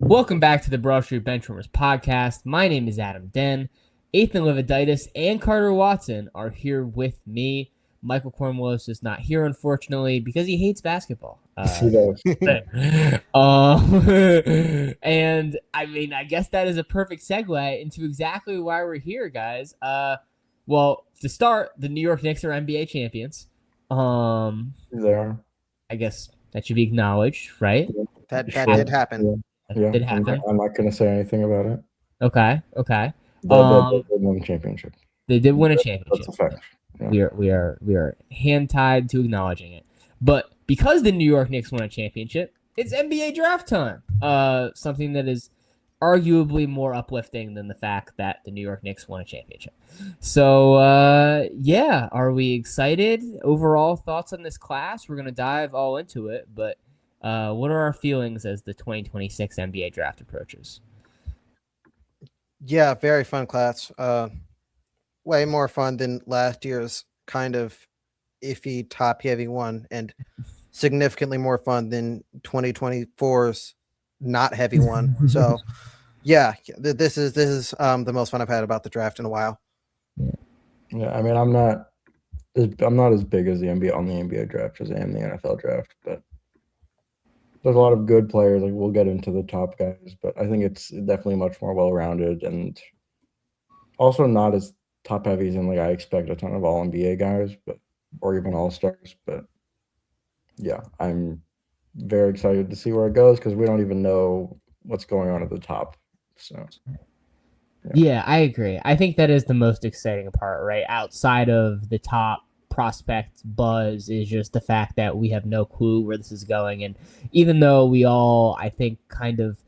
Welcome back to the Broad Street Benchwarmers podcast. My name is Adam Den. Ethan Lividitis and Carter Watson are here with me. Michael Cornwallis is not here, unfortunately, because he hates basketball. And I mean, I guess that is a perfect segue into exactly why we're here, guys. Well, to start, the New York Knicks are NBA champions. They are. I guess that should be acknowledged, right? That did happen. Yeah, Did happen. I'm not going to say anything about it. Okay. They did win the championship. They did win a championship. That's a fact. Yeah. We are hand tied to acknowledging it. But because the New York Knicks won a championship, it's NBA draft time. Something that is arguably more uplifting than the fact that the New York Knicks won a championship. So are we excited? Overall thoughts on this class? We're gonna dive all into it, but what are our feelings as the 2026 NBA draft approaches? Yeah, very fun class. Way more fun than last year's kind of iffy top-heavy one, and significantly more fun than 2024's not heavy one. So, yeah, this is the most fun I've had about the draft in a while. Yeah, I mean, I'm not as big as the NBA on the NBA draft as I am the NFL draft, but there's a lot of good players. Like, we'll get into the top guys, but I think it's definitely much more well-rounded and also not as top heavy as in like I expect a ton of all NBA guys, or even all stars. But yeah, I'm very excited to see where it goes because we don't even know what's going on at the top. So yeah, I agree. I think that is the most exciting part, right? Outside of the top prospect buzz is just the fact that we have no clue where this is going. And even though we all, I think, kind of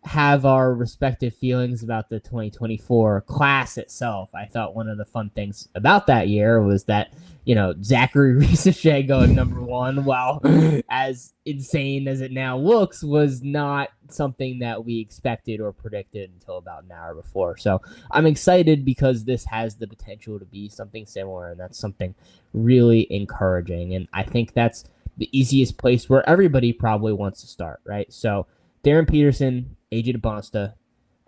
have our respective feelings about the 2024 class itself, I thought one of the fun things about that year was that, Zachary Ricochet going number one, while as insane as it now looks, was not something that we expected or predicted until about an hour before. So I'm excited because this has the potential to be something similar, and that's something really encouraging. And I think that's the easiest place where everybody probably wants to start, right? So Darren Peterson, AJ DeBonsta,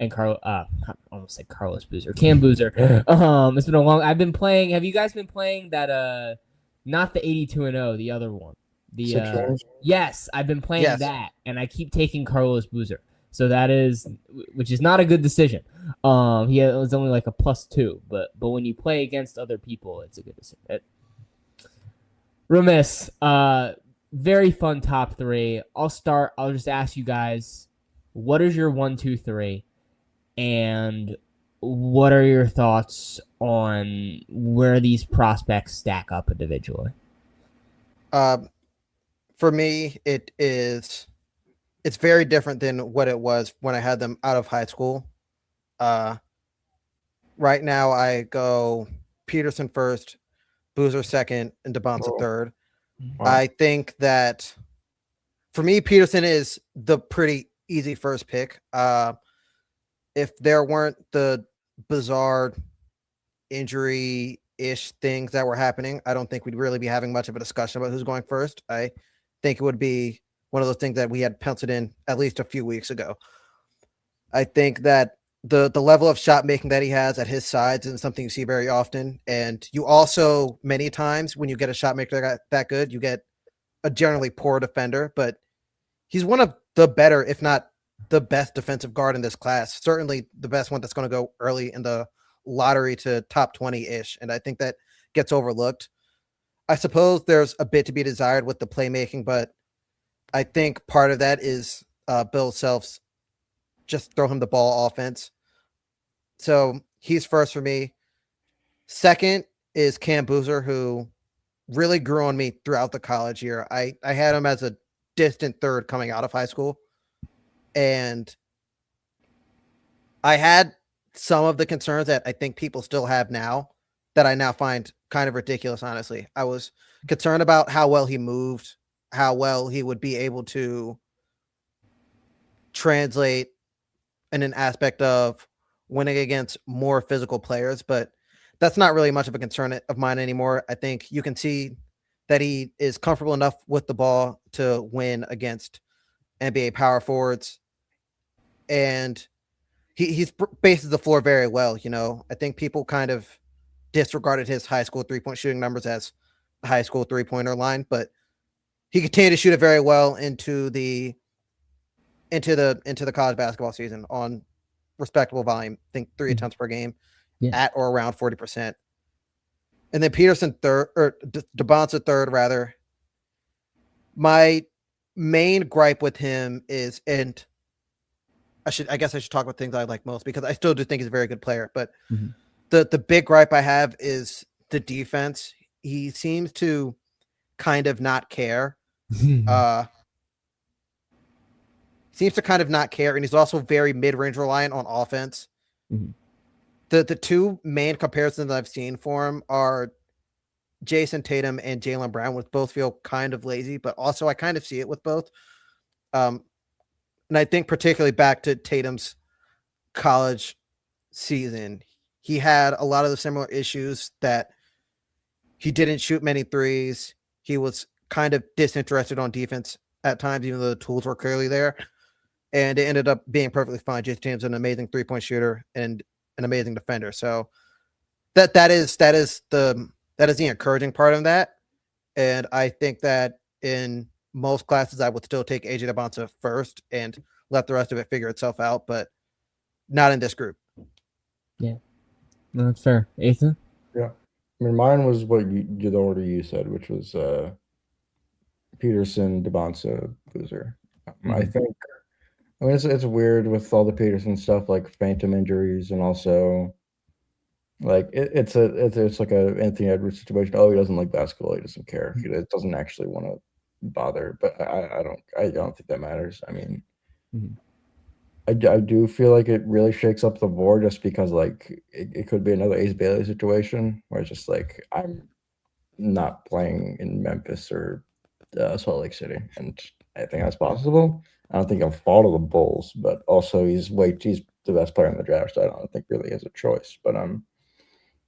and I almost said Carlos Boozer, Cam Boozer. It's been a long. I've been playing. Have you guys been playing that? Not the 82-0, the other one. Yes, I've been playing that, and I keep taking Carlos Boozer. So that is, which is not a good decision. He was only like a +2, but when you play against other people, it's a good decision. Remiss. Very fun top three. I'll start. I'll just ask you guys, what is your 1, 2, 3? And what are your thoughts on where these prospects stack up individually? For me, it's very different than what it was when I had them out of high school. Right now, I go Peterson first, Boozer second, and DeBonsta third. Wow. I think that for me, Peterson is the pretty easy first pick. If there weren't the bizarre injury-ish things that were happening, I don't think we'd really be having much of a discussion about who's going first. I think it would be one of those things that we had penciled in at least a few weeks ago. I think that the level of shot making that he has at his sides isn't something you see very often. And you also, many times when you get a shot maker that good, you get a generally poor defender, but he's one of the better, if not the best defensive guard in this class. Certainly the best one that's going to go early in the lottery to top 20-ish. And I think that gets overlooked. I suppose there's a bit to be desired with the playmaking, but I think part of that is Bill Self's just throw him the ball offense. So he's first for me. Second is Cam Boozer, who really grew on me throughout the college year. I had him as a distant third coming out of high school. And I had some of the concerns that I think people still have now that I now find kind of ridiculous, honestly. I was concerned about how well he moved, how well he would be able to translate in an aspect of winning against more physical players, but that's not really much of a concern of mine anymore. I think you can see that he is comfortable enough with the ball to win against NBA power forwards. and he's bases the floor very well. I think people kind of disregarded his high school 3-point shooting numbers as the high school 3-pointer line, but he continued to shoot it very well into the college basketball season on respectable volume. I think 3 attempts per game at or around 40%. And then Peterson third, or DeBonsa third, rather. My main gripe with him is, and I guess I should talk about things I like most, because I still do think he's a very good player. But the big gripe I have is the defense. He seems to kind of not care. Seems to kind of not care, and he's also very mid-range reliant on offense. The two main comparisons I've seen for him are Jason Tatum and Jaylen Brown, which both feel kind of lazy, but also I kind of see it with both. And I think particularly back to Tatum's college season, he had a lot of the similar issues that he didn't shoot many threes. He was kind of disinterested on defense at times, even though the tools were clearly there. And it ended up being perfectly fine. Jason Tatum's an amazing 3-point shooter and an amazing defender. So that is the encouraging part of that. And I think that in most classes, I would still take AJ DeBonsa first and let the rest of it figure itself out, but not in this group. Yeah, no, that's fair. Ethan? Yeah. I mean, mine was what the order you said, which was Peterson, DeBonsa, Boozer. I think, I mean, it's weird with all the Peterson stuff, like phantom injuries, and also like it's like a Anthony Edwards situation. Oh, he doesn't like basketball. He doesn't care. He doesn't actually want to bother. But I don't think that matters. I mean, I do feel like it really shakes up the board, just because like it could be another Ace Bailey situation where it's just like, I'm not playing in Memphis or Salt Lake City, and I think that's possible. I don't think I'm fault of the Bulls, but also he's the best player in the draft, so I don't think really has a choice. But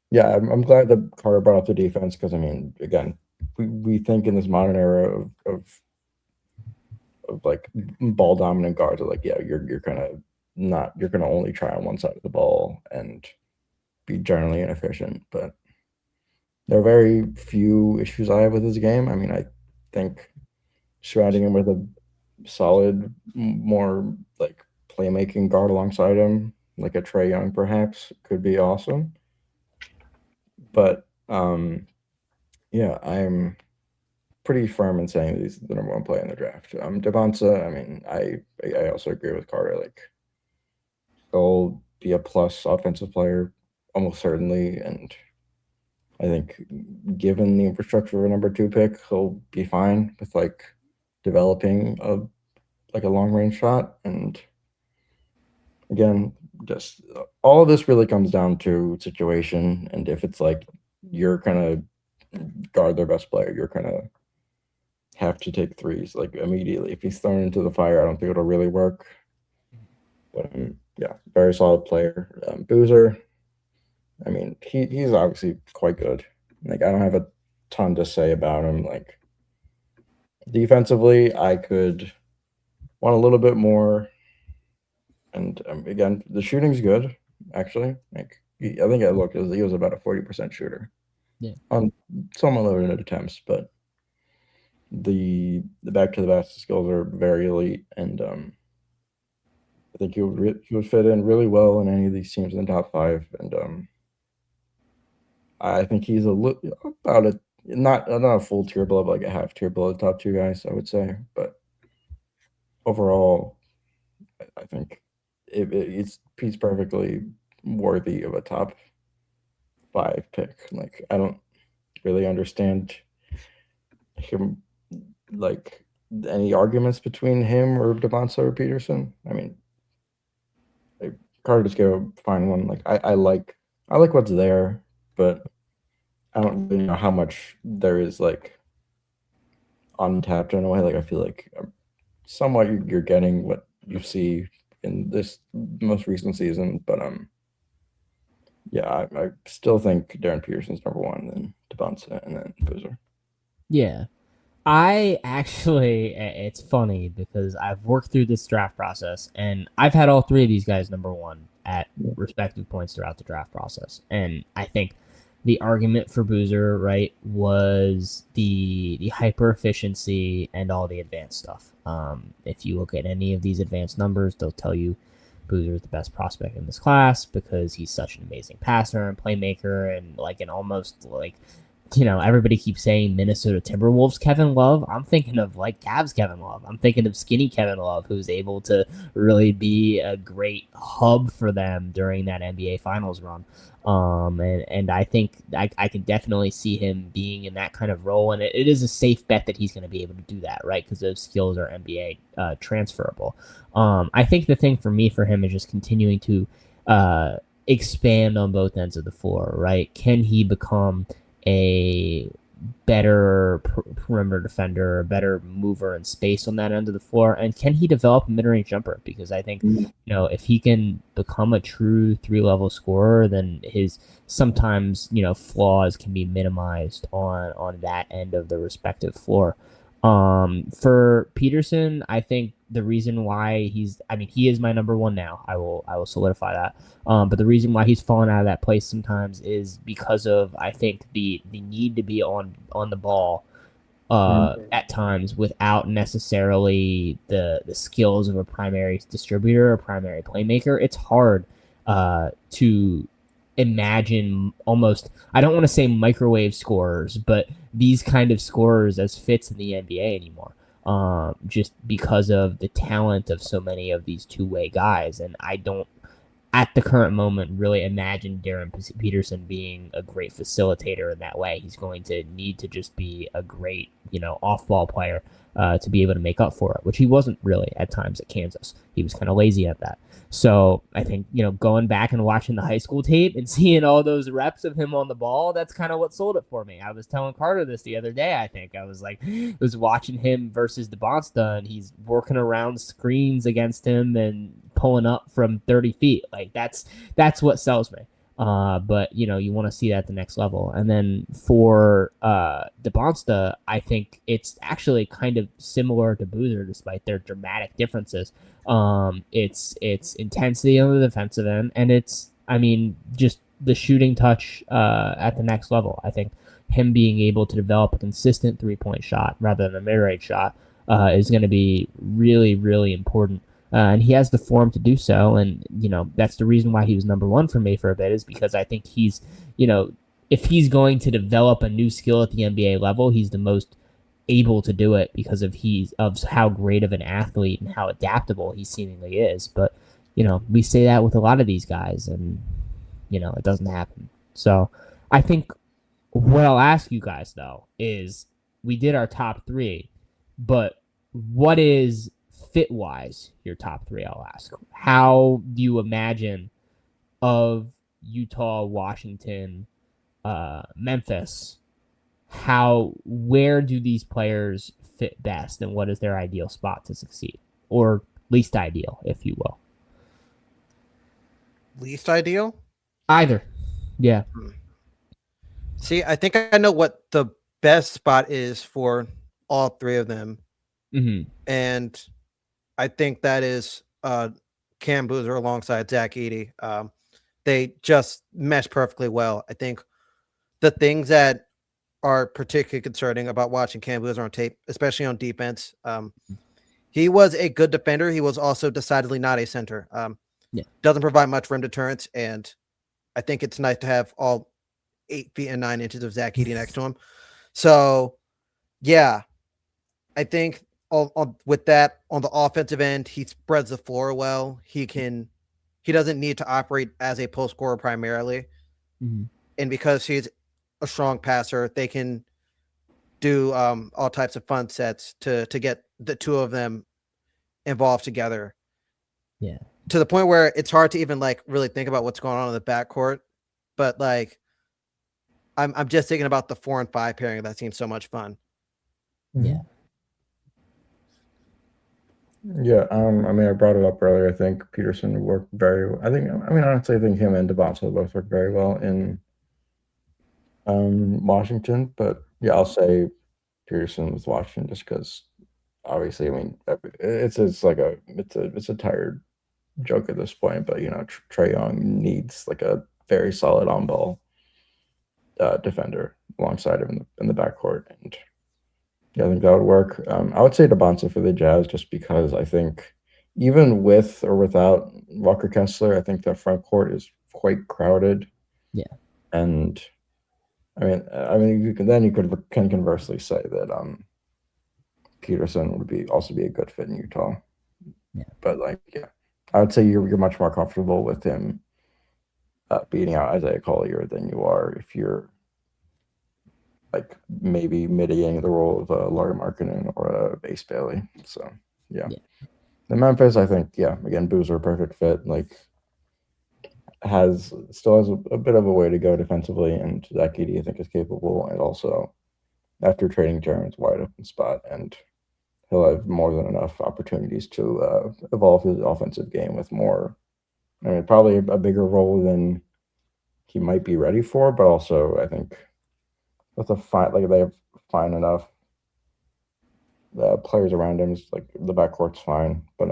yeah, I'm glad that Carter brought up the defense, because I mean, again, we think in this modern era of like ball dominant guards are like, yeah, you're gonna only try on one side of the ball and be generally inefficient. But there are very few issues I have with his game. I mean, I think surrounding him with a solid, more like playmaking guard alongside him, like a Trae Young perhaps, could be awesome. But yeah, I'm pretty firm in saying that he's the number one player in the draft. DeBonsa, I mean, I also agree with Carter. Like, he'll be a plus offensive player almost certainly, and I think given the infrastructure of a number 2 pick, he'll be fine with like developing a long range shot. And again, just all of this really comes down to situation, and if it's like you're gonna guard their best player, you're gonna have to take threes like immediately. If he's thrown into the fire, I don't think it'll really work. But yeah, very solid player. Boozer, I mean, he's obviously quite good. Like, I don't have a ton to say about him. Like, defensively, I could want a little bit more. And again, the shooting's good, actually. Like, I think I looked, he was about a 40% shooter. Yeah. On somewhat limited attempts, but the back to the basket skills are very elite, and I think he would fit in really well in any of these teams in the top 5. And I think he's about not a full tier below, but like a half tier below the top 2 guys, I would say. But overall, I think he's perfectly worthy of a top 5 pick. Like, I don't really understand him, like, any arguments between him or DeBonsa or Peterson. I mean, like, Carter just gave a fine one. Like, I like what's there, but I don't really know how much there is like untapped in a way. Like, I feel like somewhat you're getting what you see in this most recent season, but yeah, I still think Darren Peterson's number 1, then DeBonsa, and then Boozer. Yeah, I actually, it's funny because I've worked through this draft process and I've had all three of these guys number one at respective points throughout the draft process. And I think the argument for Boozer, right, was the hyper efficiency and all the advanced stuff. If you look at any of these advanced numbers, they'll tell you Boozer is the best prospect in this class because he's such an amazing passer and playmaker and like an almost like everybody keeps saying Minnesota Timberwolves Kevin Love. I'm thinking of like Cavs Kevin Love. I'm thinking of skinny Kevin Love, who's able to really be a great hub for them during that NBA Finals run. And I think I can definitely see him being in that kind of role, and it is a safe bet that he's going to be able to do that, right? Because those skills are NBA transferable. I think the thing for me for him is just continuing to expand on both ends of the floor, right? Can he become a better perimeter defender, a better mover in space on that end of the floor? And can he develop a mid-range jumper? Because I think, if he can become a true 3-level scorer, then his sometimes, flaws can be minimized on that end of the respective floor. For Peterson, I think the reason why he is my number one now. I will solidify that. But the reason why he's fallen out of that place sometimes is because of, I think, the need to be on the ball at times without necessarily the skills of a primary distributor or primary playmaker. It's hard to imagine almost, I don't want to say microwave scorers, but these kind of scorers as fits in the NBA anymore. Just because of the talent of so many of these two-way guys. And I don't, at the current moment, really imagine Darren Peterson being a great facilitator in that way. He's going to need to just be a great, off-ball player to be able to make up for it, which he wasn't really at times at Kansas. He was kind of lazy at that. So I think, going back and watching the high school tape and seeing all those reps of him on the ball, that's kind of what sold it for me. I was telling Carter this the other day, I think. I was like, watching him versus DeBonsta, and he's working around screens against him and pulling up from 30 feet. Like, that's what sells me. But you want to see that at the next level. And then for DeBonsta, I think it's actually kind of similar to Boozer, despite their dramatic differences. It's intensity on the defensive end, and it's just the shooting touch at the next level. I think him being able to develop a consistent 3-point shot rather than a mid-range shot is going to be really, really important. And he has the form to do so. And, that's the reason why he was number one for me for a bit, is because I think he's, if he's going to develop a new skill at the NBA level, he's the most able to do it because of how great of an athlete and how adaptable he seemingly is. But, we say that with a lot of these guys, and, it doesn't happen. So I think what I'll ask you guys, though, is we did our top three, but what is fit-wise your top three? I'll ask. How do you imagine of Utah, Washington, Memphis, where do these players fit best, and what is their ideal spot to succeed, or least ideal, if you will? Least ideal? Either. Yeah. See, I think I know what the best spot is for all three of them. Mm-hmm. And I think that is Cam Boozer alongside Zach Edey. They just mesh perfectly well. I think the things that are particularly concerning about watching Cam Boozer on tape, especially on defense, he was a good defender. He was also decidedly not a center. Doesn't provide much rim deterrence, and I think it's nice to have all 8 feet and 9 inches of Zach Edey next to him. So, yeah, I think with that on the offensive end, he spreads the floor well. He doesn't need to operate as a post scorer primarily, and because he's a strong passer, they can do all types of fun sets to get the two of them involved together. Yeah, to the point where it's hard to even really think about what's going on in the backcourt. But I'm just thinking about the 4 and 5 pairing. That seems so much fun. Yeah. Yeah, I brought it up earlier. I think Peterson worked very. Honestly, I think him and DeBonta both worked very well in Washington. But yeah, I'll say Peterson with Washington just because obviously, I mean, it's a tired joke at this point, but Trae Young needs like a very solid on ball defender alongside him in the backcourt, and yeah, I think that would work. I would say DeBonsa for the Jazz just because I think even with or without Walker Kessler, I think the front court is quite crowded. Yeah. And I mean, you can conversely say that Peterson would also be a good fit in Utah. Yeah. But I would say you're much more comfortable with him beating out Isaiah Collier than you are if you're like maybe mitigating the role of Lauri Markkanen or Ace Bailey. So yeah. The Memphis, I think, again, Boozer, perfect fit. Like still has a bit of a way to go defensively, and Zach Edey, I think, is capable. And also, after trading Jaren's wide open spot, and he'll have more than enough opportunities to evolve his offensive game with more. I mean, probably a bigger role than he might be ready for, but also I think with they have fine enough players around him. It's like the backcourt's fine, but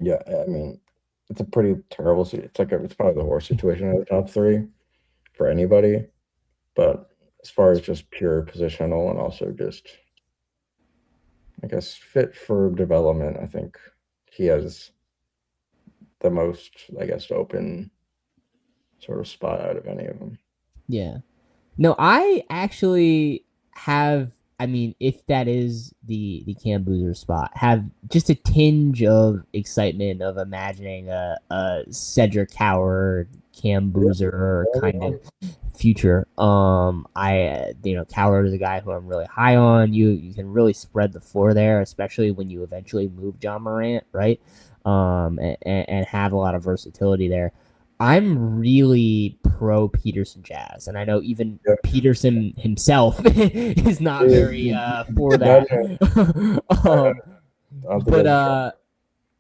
yeah, I mean, it's a pretty terrible. It's probably the worst situation of the top three for anybody. But as far as just pure positional and also just, I guess, fit for development, I think he has the most, I guess, open sort of spot out of any of them. Yeah. No, I actually have, I mean, if that is the Cam Boozer spot, have just a tinge of excitement of imagining a Cedric Coward, Cam Boozer kind of future. Coward is a guy who I'm really high on. You can really spread the floor there, especially when you eventually move John Morant, right? And have a lot of versatility there. I'm really pro Peterson Jazz, and I know even Peterson himself is not very for that. But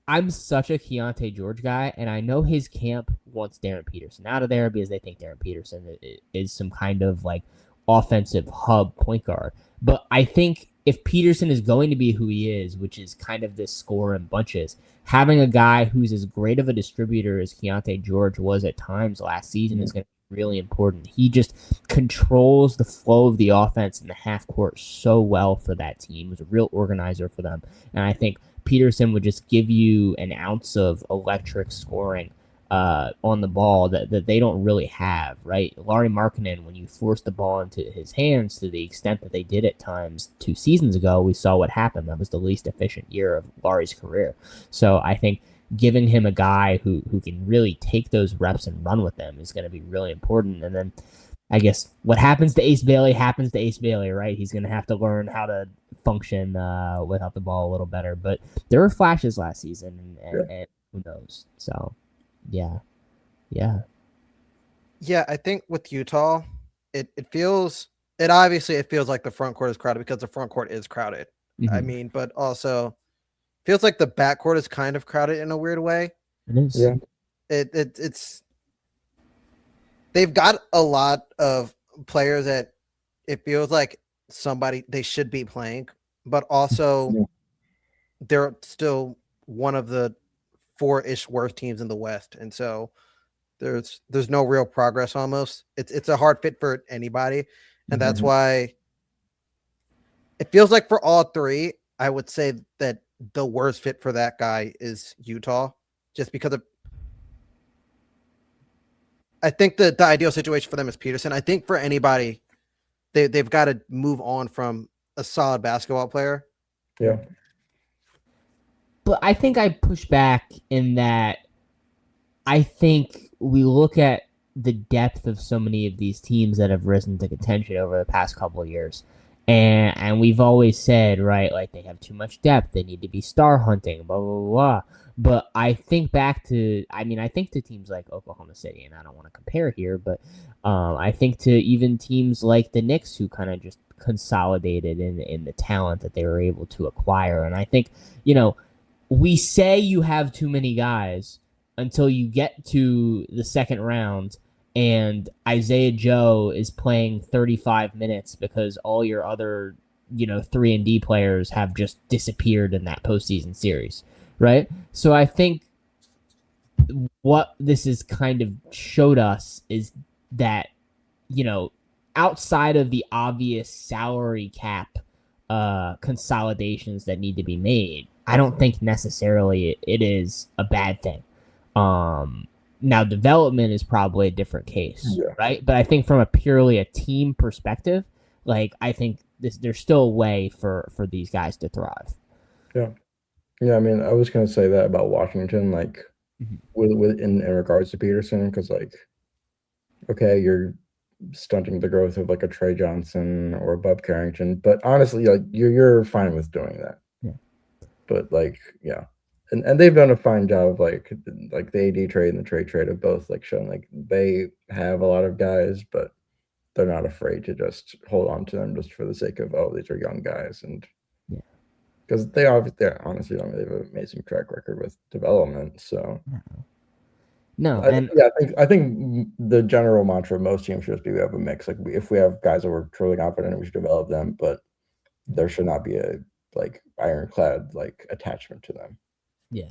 I'm such a Keontae George guy, and I know his camp wants Darren Peterson out of there because they think Darren Peterson is some kind of like offensive hub point guard. But I think if Peterson is going to be who he is, which is kind of this score in bunches, having a guy who's as great of a distributor as Keontae George was at times last season is going to be really important. He just controls the flow of the offense in the half court so well for that team. He was a real organizer for them. And I think Peterson would just give you an ounce of electric scoring on the ball that they don't really have, right? Lauri Markkanen, when you force the ball into his hands to the extent that they did at times 2 seasons ago, we saw what happened. That was the least efficient year of Lauri's career. So I think giving him a guy who can really take those reps and run with them is going to be really important. And then I guess what happens to Ace Bailey happens to Ace Bailey, right? He's going to have to learn how to function without the ball a little better. But there were flashes last season, and who knows? So, yeah. I think with Utah, it feels like the front court is crowded because the front court is crowded. Mm-hmm. I mean, but also feels like the backcourt is kind of crowded in a weird way. It is. Yeah. It's they've got a lot of players that it feels like they should be playing, but also they're still one of the 4-ish worst teams in the West. And so there's no real progress almost. It's a hard fit for anybody. And that's why it feels like for all three, I would say that the worst fit for that guy is Utah, just because of I think the ideal situation for them is Peterson. I think for anybody, they've got to move on from a solid basketball player. Yeah. But I think I push back in that I think we look at the depth of so many of these teams that have risen to contention over the past couple of years. And we've always said, right, like they have too much depth. They need to be star hunting, blah, blah, blah. But I think to teams like Oklahoma City, and I don't want to compare here, but I think to even teams like the Knicks who kind of just consolidated in the talent that they were able to acquire. And I think, we say you have too many guys until you get to the second round and Isaiah Joe is playing 35 minutes because all your other, 3-and-D players have just disappeared in that postseason series, right? So I think what this has kind of showed us is that, outside of the obvious salary cap consolidations that need to be made, I don't think necessarily it is a bad thing. Now development is probably a different case, Yeah. right? But I think from a purely a team perspective, like I think there's still a way for these guys to thrive. Yeah. Yeah, I mean, I was gonna say that about Washington, like with in regards to Peterson, because like, okay, you're stunting the growth of like a Trey Johnson or a Bub Carrington, but honestly, like you're fine with doing that. Yeah. But like, yeah. And they've done a fine job of like the AD trade and the trade of both like showing like they have a lot of guys, but they're not afraid to just hold on to them just for the sake of, oh, these are young guys, and Yeah. because they honestly don't really have an amazing track record with development. So No, I, and yeah, I think the general mantra of most teams should just be we have a mix. Like if we have guys that we're truly confident in, we should develop them, but there should not be a like ironclad like attachment to them. yeah.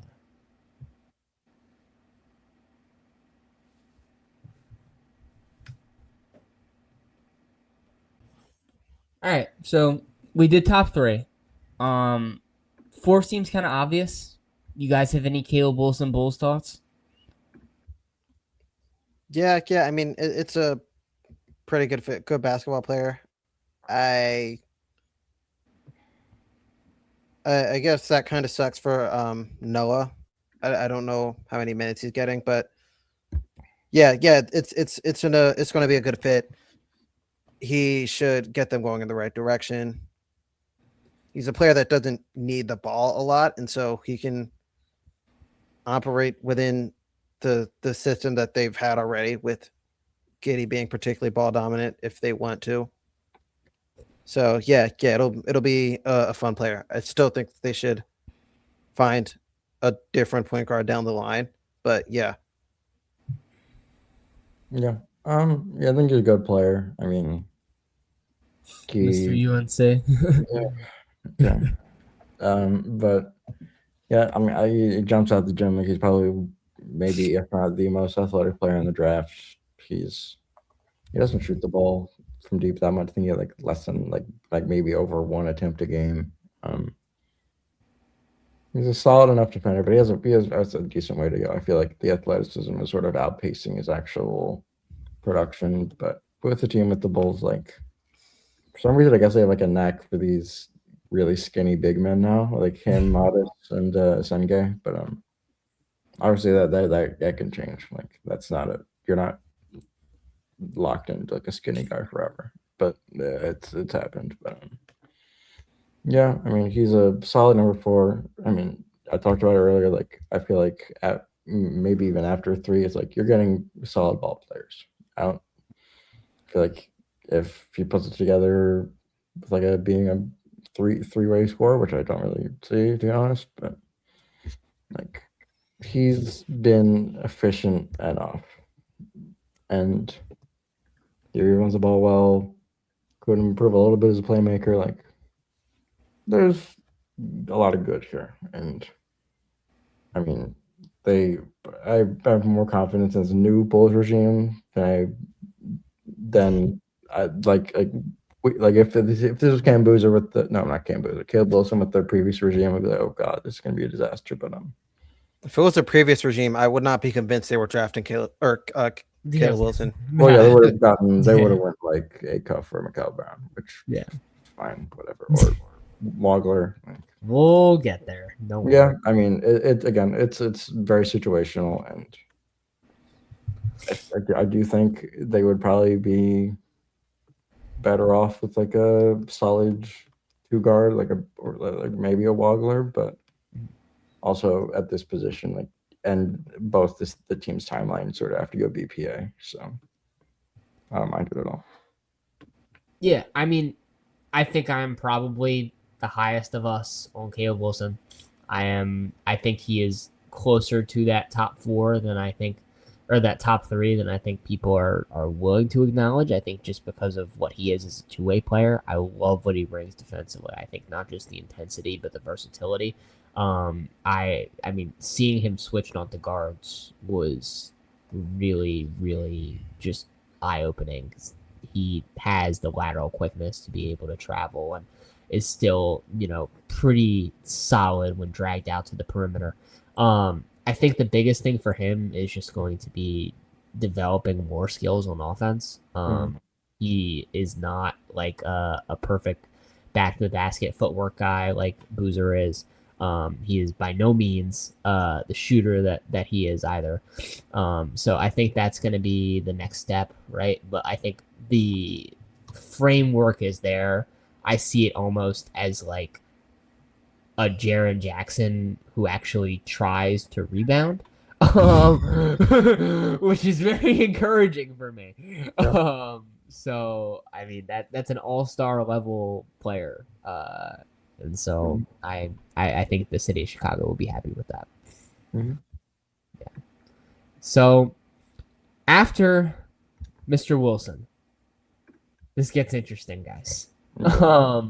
All right, so we did top three. Four seems kind of obvious. You guys have any Caleb Wilson Bulls thoughts? Yeah. I mean, it's a pretty good fit, good basketball player. I guess that kind of sucks for Noah. I don't know how many minutes he's getting, but yeah, it's going to be a good fit. He should get them going in the right direction. He's a player that doesn't need the ball a lot, and so he can operate within the system that they've had already, with Giddy being particularly ball dominant if they want to. So yeah, it'll be a fun player. I still think they should find a different point guard down the line, but yeah. Yeah. Yeah, I think he's a good player. I mean, Mr. he, UNC. yeah. But yeah, I mean, he jumps out the gym like he's probably maybe if not the most athletic player in the draft. He doesn't shoot the ball from deep that much. I think he had like less than like maybe over one attempt a game. He's a solid enough defender, but he has a decent way to go. I feel like the athleticism is sort of outpacing his actual production. But with the team with the Bulls, like for some reason, I guess they have like a knack for these really skinny big men now, like him, Modest, and Senge. But obviously that can change. Like that's not a you're not locked into like a skinny guy forever. But it's happened. But yeah, I mean he's a solid number four. I mean I talked about it earlier. Like I feel like at maybe even after three, it's like you're getting solid ball players. I don't feel like if he puts it together with like a being a three-way score, which I don't really see to be honest, but like he's been efficient enough, and he runs the ball well. Could improve a little bit as a playmaker. Like there's a lot of good here, and I mean I have more confidence in this new Bulls regime than I like if this was Cambuza with the no, not Cambuza, Caleb Wilson with the previous regime, I'd be like, oh god, this is gonna be a disaster. But If it was the previous regime, I would not be convinced they were drafting Caleb Wilson. well, yeah, they would have went like a cuff for Mikal Brown, which Yeah. fine, whatever, or Wagler. We'll get there. Don't Yeah, worry. I mean, it's very situational, and I do think they would probably be better off with like a solid two guard, or like maybe a Wagler, but also at this position, like, and both the team's timeline sort of have to go BPA, so I don't mind it at all. Yeah, I mean, I think I'm probably the highest of us on Caleb Wilson. I think he is closer to that top four than I think or that top three than I think people are willing to acknowledge. I think just because of what he is as a two-way player, I love what he brings defensively. I think not just the intensity but the versatility. I mean, seeing him switched onto guards was really, really just eye-opening. He has the lateral quickness to be able to travel and is still, pretty solid when dragged out to the perimeter. I think the biggest thing for him is just going to be developing more skills on offense. He is not like a perfect back to the basket footwork guy like Boozer is. He is by no means the shooter that he is either. So I think that's going to be the next step, right? But I think the framework is there. I see it almost as like a Jaren Jackson who actually tries to rebound, which is very encouraging for me. Yeah. So I mean that's an all-star level player, and so I think the city of Chicago will be happy with that. Mhm. Yeah. So after Mr. Wilson, this gets interesting, guys. Okay.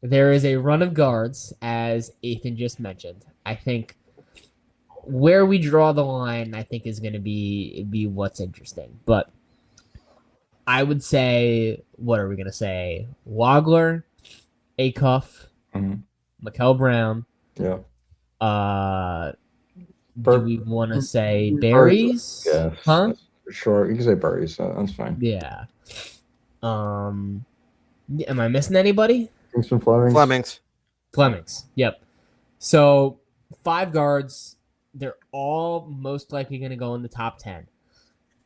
There is a run of guards, as Ethan just mentioned. I think where we draw the line, I think, is going to be what's interesting. But I would say, what are we going to say? Wagler, Acuff, Mhm. Mikel Brown. Yeah. Do we want to say Burries, berries? yes, Huh? that's for sure. You can say Burries. That's fine. Yeah. Am I missing anybody? Kingston Flemings. Flemings. Flemings. Yep. So 5 guards. They're all most likely going to go in the top 10.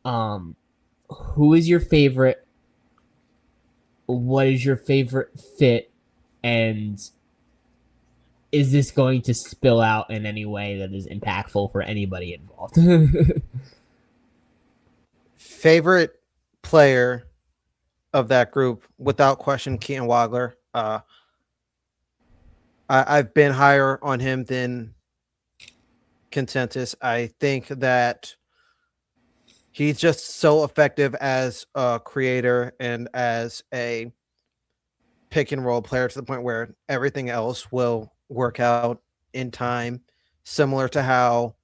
Who is your favorite? What is your favorite fit? And is this going to spill out in any way that is impactful for anybody involved? Favorite player of that group, without question, Keaton Wagler. I've been higher on him than consensus. I think that he's just so effective as a creator and as a pick and roll player to the point where everything else will work out in time, similar to how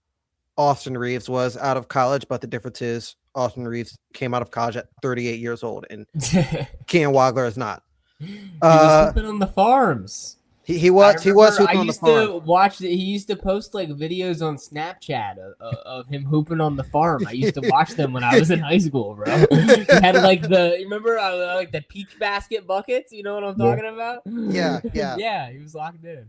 Austin Reeves was out of college. But the difference is Austin Reeves came out of college at 38 years old, and Keaton Wagler is not. He was hooping on the farms. He was hooping I on the used farm. to watch. He used to post like videos on Snapchat of him hooping on the farm. I used to watch them when I was in high school, bro. He had like you remember like the peach basket buckets. You know what I'm talking about? Yeah. Yeah. He was locked in.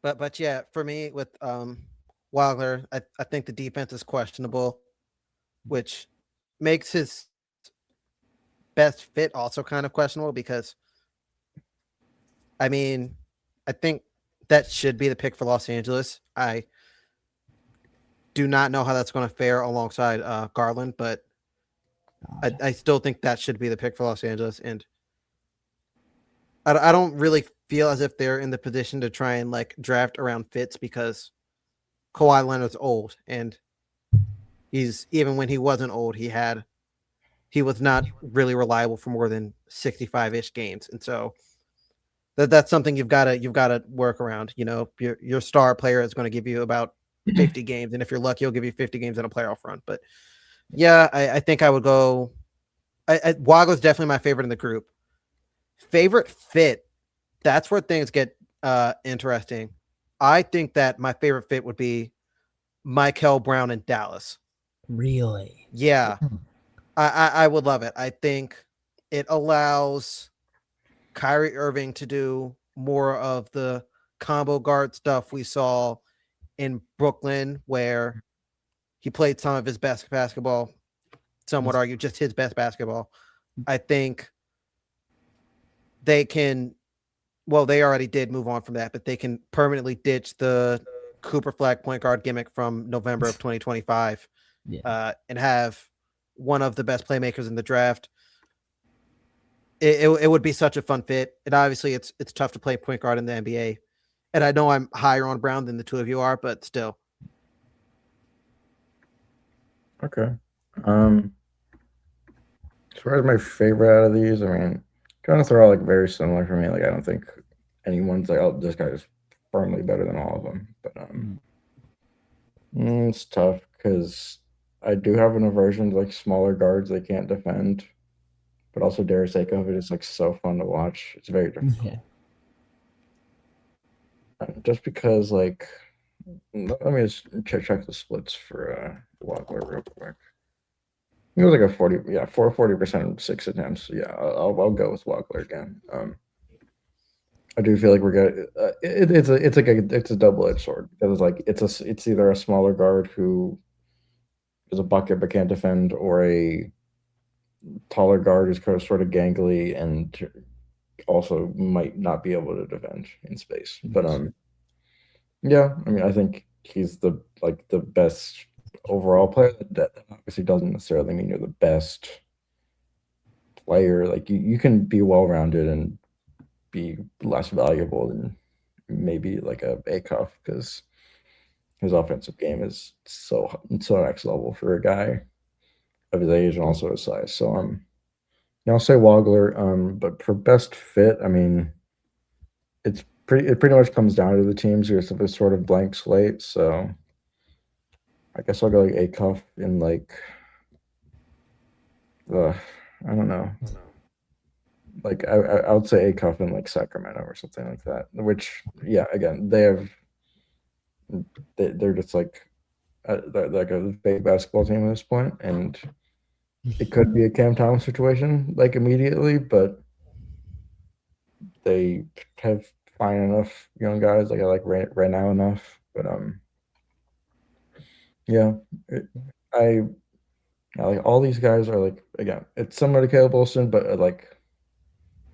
But yeah, for me with Wagler, I think the defense is questionable, which makes his best fit also kind of questionable because, I mean, I think that should be the pick for Los Angeles. I do not know how that's going to fare alongside Garland, but I still think that should be the pick for Los Angeles. And I don't really feel as if they're in the position to try and like draft around fits because Kawhi Leonard's old, and he's even when he wasn't old, he was not really reliable for more than 65-ish games, and so that's something you've got to work around. You know, your star player is going to give you about 50 games, and if you're lucky, he'll give you 50 games in a playoff run. But yeah, I think I would go. Wagler's definitely my favorite in the group. Favorite fit, that's where things get interesting. I think that my favorite fit would be Mikel Brown in Dallas. Really? Yeah, I would love it. I think it allows Kyrie Irving to do more of the combo guard stuff we saw in Brooklyn, where he played some of his best basketball. Some would argue just his best basketball. I think they can, well, they already did move on from that, but they can permanently ditch the Cooper Flag point guard gimmick from November of 2025 and have one of the best playmakers in the draft. It would be such a fun fit. And obviously it's tough to play point guard in the NBA. And I know I'm higher on Brown than the two of you are, but still. Okay. Um, as far as my favorite out of these, I mean, kind of they're all like very similar for me. Like I don't think anyone's like, oh, this guy is firmly better than all of them. But it's tough because I do have an aversion to like smaller guards they can't defend, but also Darius of it is like so fun to watch. It's very difficult. Yeah. Just because like let me just check the splits for Wagler real quick. It was like a 40, yeah, 40% 6 attempts. Yeah, I'll go with Wagler again. I do feel like we're good. It's a double edged sword because it's either a smaller guard who is a bucket but can't defend, or a taller guard who's kind of sort of gangly and also might not be able to defend in space. But yeah, I mean, I think he's the best overall player. That obviously doesn't necessarily mean you're the best player. Like you can be well rounded and be less valuable than maybe like a cuff because his offensive game is so next level for a guy of his age and also his size. So yeah, I'll say Wagler. But for best fit, I mean, it pretty much comes down to the teams. You're sort of blank slate. So I guess I'll go like a cuff in like I don't know. Like I would say a cuff in like Sacramento or something like that. Which yeah, again they're just like they're like a big basketball team at this point, and it could be a Cam Thomas situation like immediately, but they have fine enough young guys. Like I like right now enough, but yeah, I like all these guys are like again. It's similar to Caleb Wilson, but like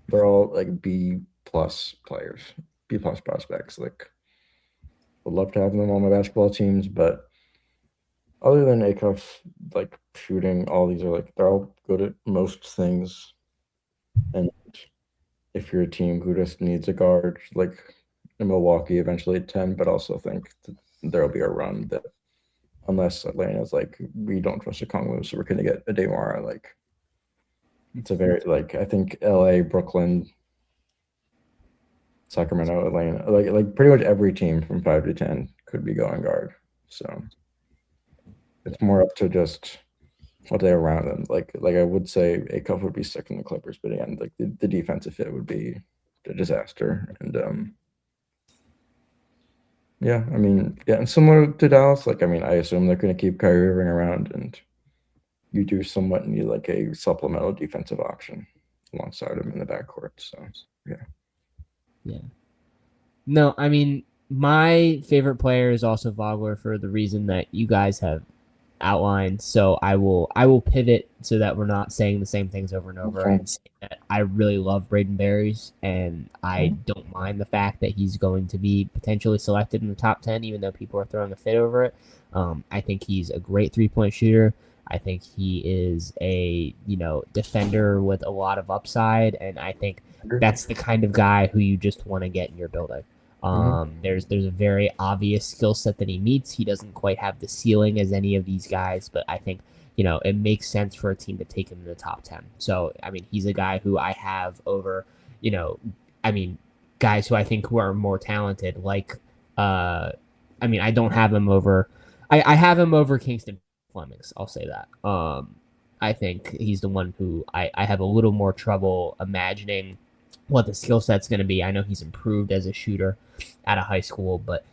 they're all like B plus players, B plus prospects. Like would love to have them on my basketball teams, but other than Acuff, like shooting, all these are like they're all good at most things. And if you're a team who just needs a guard, like in Milwaukee, eventually at 10, but also think there'll be a run that unless Atlanta's like we don't trust a Kongwu, so we're gonna get a Demar. Like it's a very like I think LA, Brooklyn, Sacramento, Atlanta, like pretty much every team from 5 to 10 could be going guard. So it's more up to just what they around them. Like I would say Acuff would be sick in the Clippers, but again, like the defensive fit would be a disaster. And yeah, I mean, yeah, and similar to Dallas, like I mean, I assume they're gonna keep Kyrie Irving around, and you do somewhat need like a supplemental defensive option alongside him in the backcourt. So yeah. Yeah. No, I mean, my favorite player is also Vogler for the reason that you guys have outlined. So I will pivot so that we're not saying the same things over and over Okay. and say that I really love Braden Berries and I Mhm. don't mind the fact that he's going to be potentially selected in the top 10, even though people are throwing a fit over it. I think he's a great 3-point shooter. I think he is a defender with a lot of upside, and I think Agree. that's the kind of guy who you just want to get in your building. There's a very obvious skill set that he meets. He doesn't quite have the ceiling as any of these guys, but I think it makes sense for a team to take him in the top 10. So I mean, he's a guy who I have over, you know, I mean, guys who I think who are more talented. Like, I mean, I don't have him over. I have him over Kingston Flemings. I'll say that. I think he's the one who I have a little more trouble imagining what the skill set's going to be. I know he's improved as a shooter out of high school, but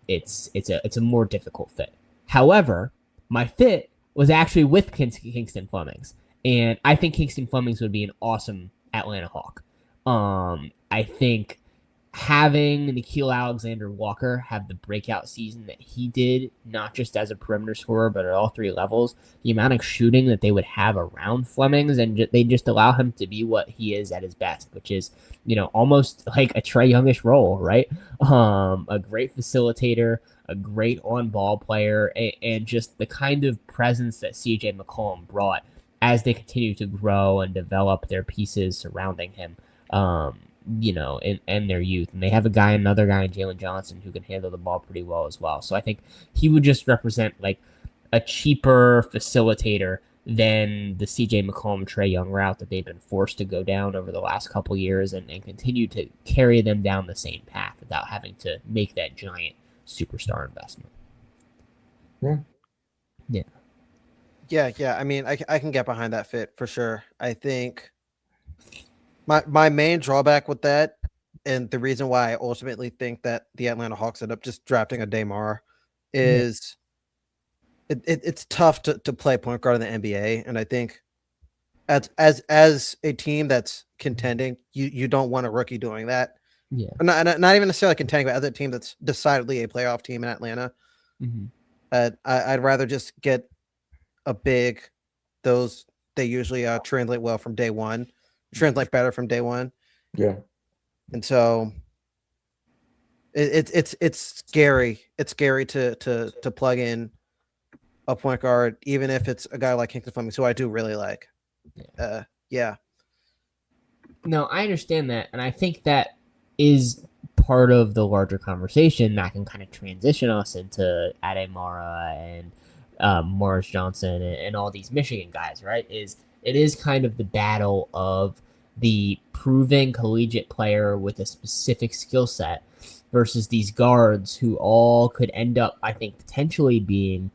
it's a more difficult fit. However, my fit was actually with Kingston Flemings, and I think Kingston Flemings would be an awesome Atlanta Hawk. I think having Nikhil Alexander Walker have the breakout season that he did, not just as a perimeter scorer, but at all three levels, the amount of shooting that they would have around Flemings, and they just allow him to be what he is at his best, which is, almost like a Trae Youngish role, right? A great facilitator, a great on-ball player, and just the kind of presence that CJ McCollum brought as they continue to grow and develop their pieces surrounding him. In their youth. And they have another guy in Jalen Johnson who can handle the ball pretty well as well. So I think he would just represent like a cheaper facilitator than the CJ McCollum Trae Young route that they've been forced to go down over the last couple years and continue to carry them down the same path without having to make that giant superstar investment. Yeah. Yeah. Yeah. I mean, I can get behind that fit for sure. I think my main drawback with that, and the reason why I ultimately think that the Atlanta Hawks end up just drafting a Damar, is it's tough to play point guard in the NBA, and I think as a team that's contending, you don't want a rookie doing that. Yeah. Not even necessarily contending, but as a team that's decidedly a playoff team in Atlanta, I'd rather just get a big. Those they usually translate well from day one, translate better from day one. Yeah. And so it's scary. It's scary to plug in a point guard, even if it's a guy like Kingston Fleming, who I do really like. Yeah. No, I understand that, and I think that is part of the larger conversation that can kind of transition us into Ademara and Morris Johnson and all these Michigan guys, right? It is kind of the battle of the proven collegiate player with a specific skill set versus these guards who all could end up, I think, potentially being,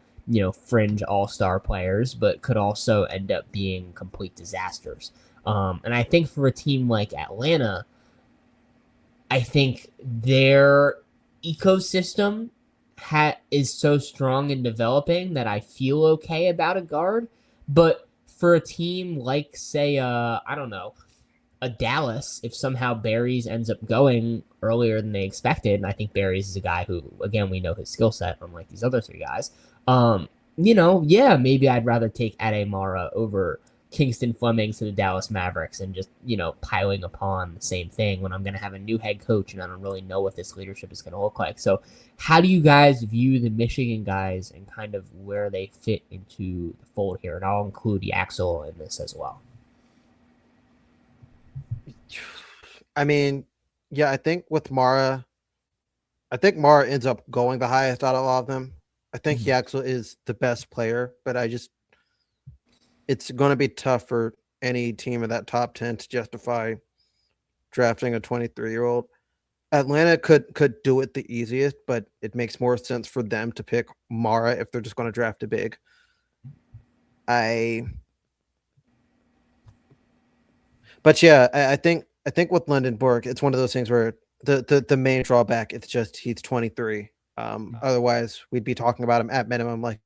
fringe all-star players, but could also end up being complete disasters. And I think for a team like Atlanta, I think their ecosystem is so strong and developing that I feel okay about a guard. But for a team like, say, I don't know, a Dallas, if somehow Barry's ends up going earlier than they expected, and I think Barry's is a guy who, again, we know his skill set, unlike these other three guys. Maybe I'd rather take Ademara over Kingston Fleming to the Dallas Mavericks and just, piling upon the same thing when I'm going to have a new head coach and I don't really know what this leadership is going to look like. So how do you guys view the Michigan guys and kind of where they fit into the fold here? And I'll include Yaxel in this as well. I mean, yeah, I think with Mara, Mara ends up going the highest out of all of them. I think Yaxel is the best player, but it's going to be tough for any team in that top 10 to justify drafting a 23-year-old. Atlanta could do it the easiest, but it makes more sense for them to pick Mara if they're just going to draft a big. But yeah, I think with Lundenborg, it's one of those things where the main drawback, it's just he's 23. Otherwise, we'd be talking about him at minimum like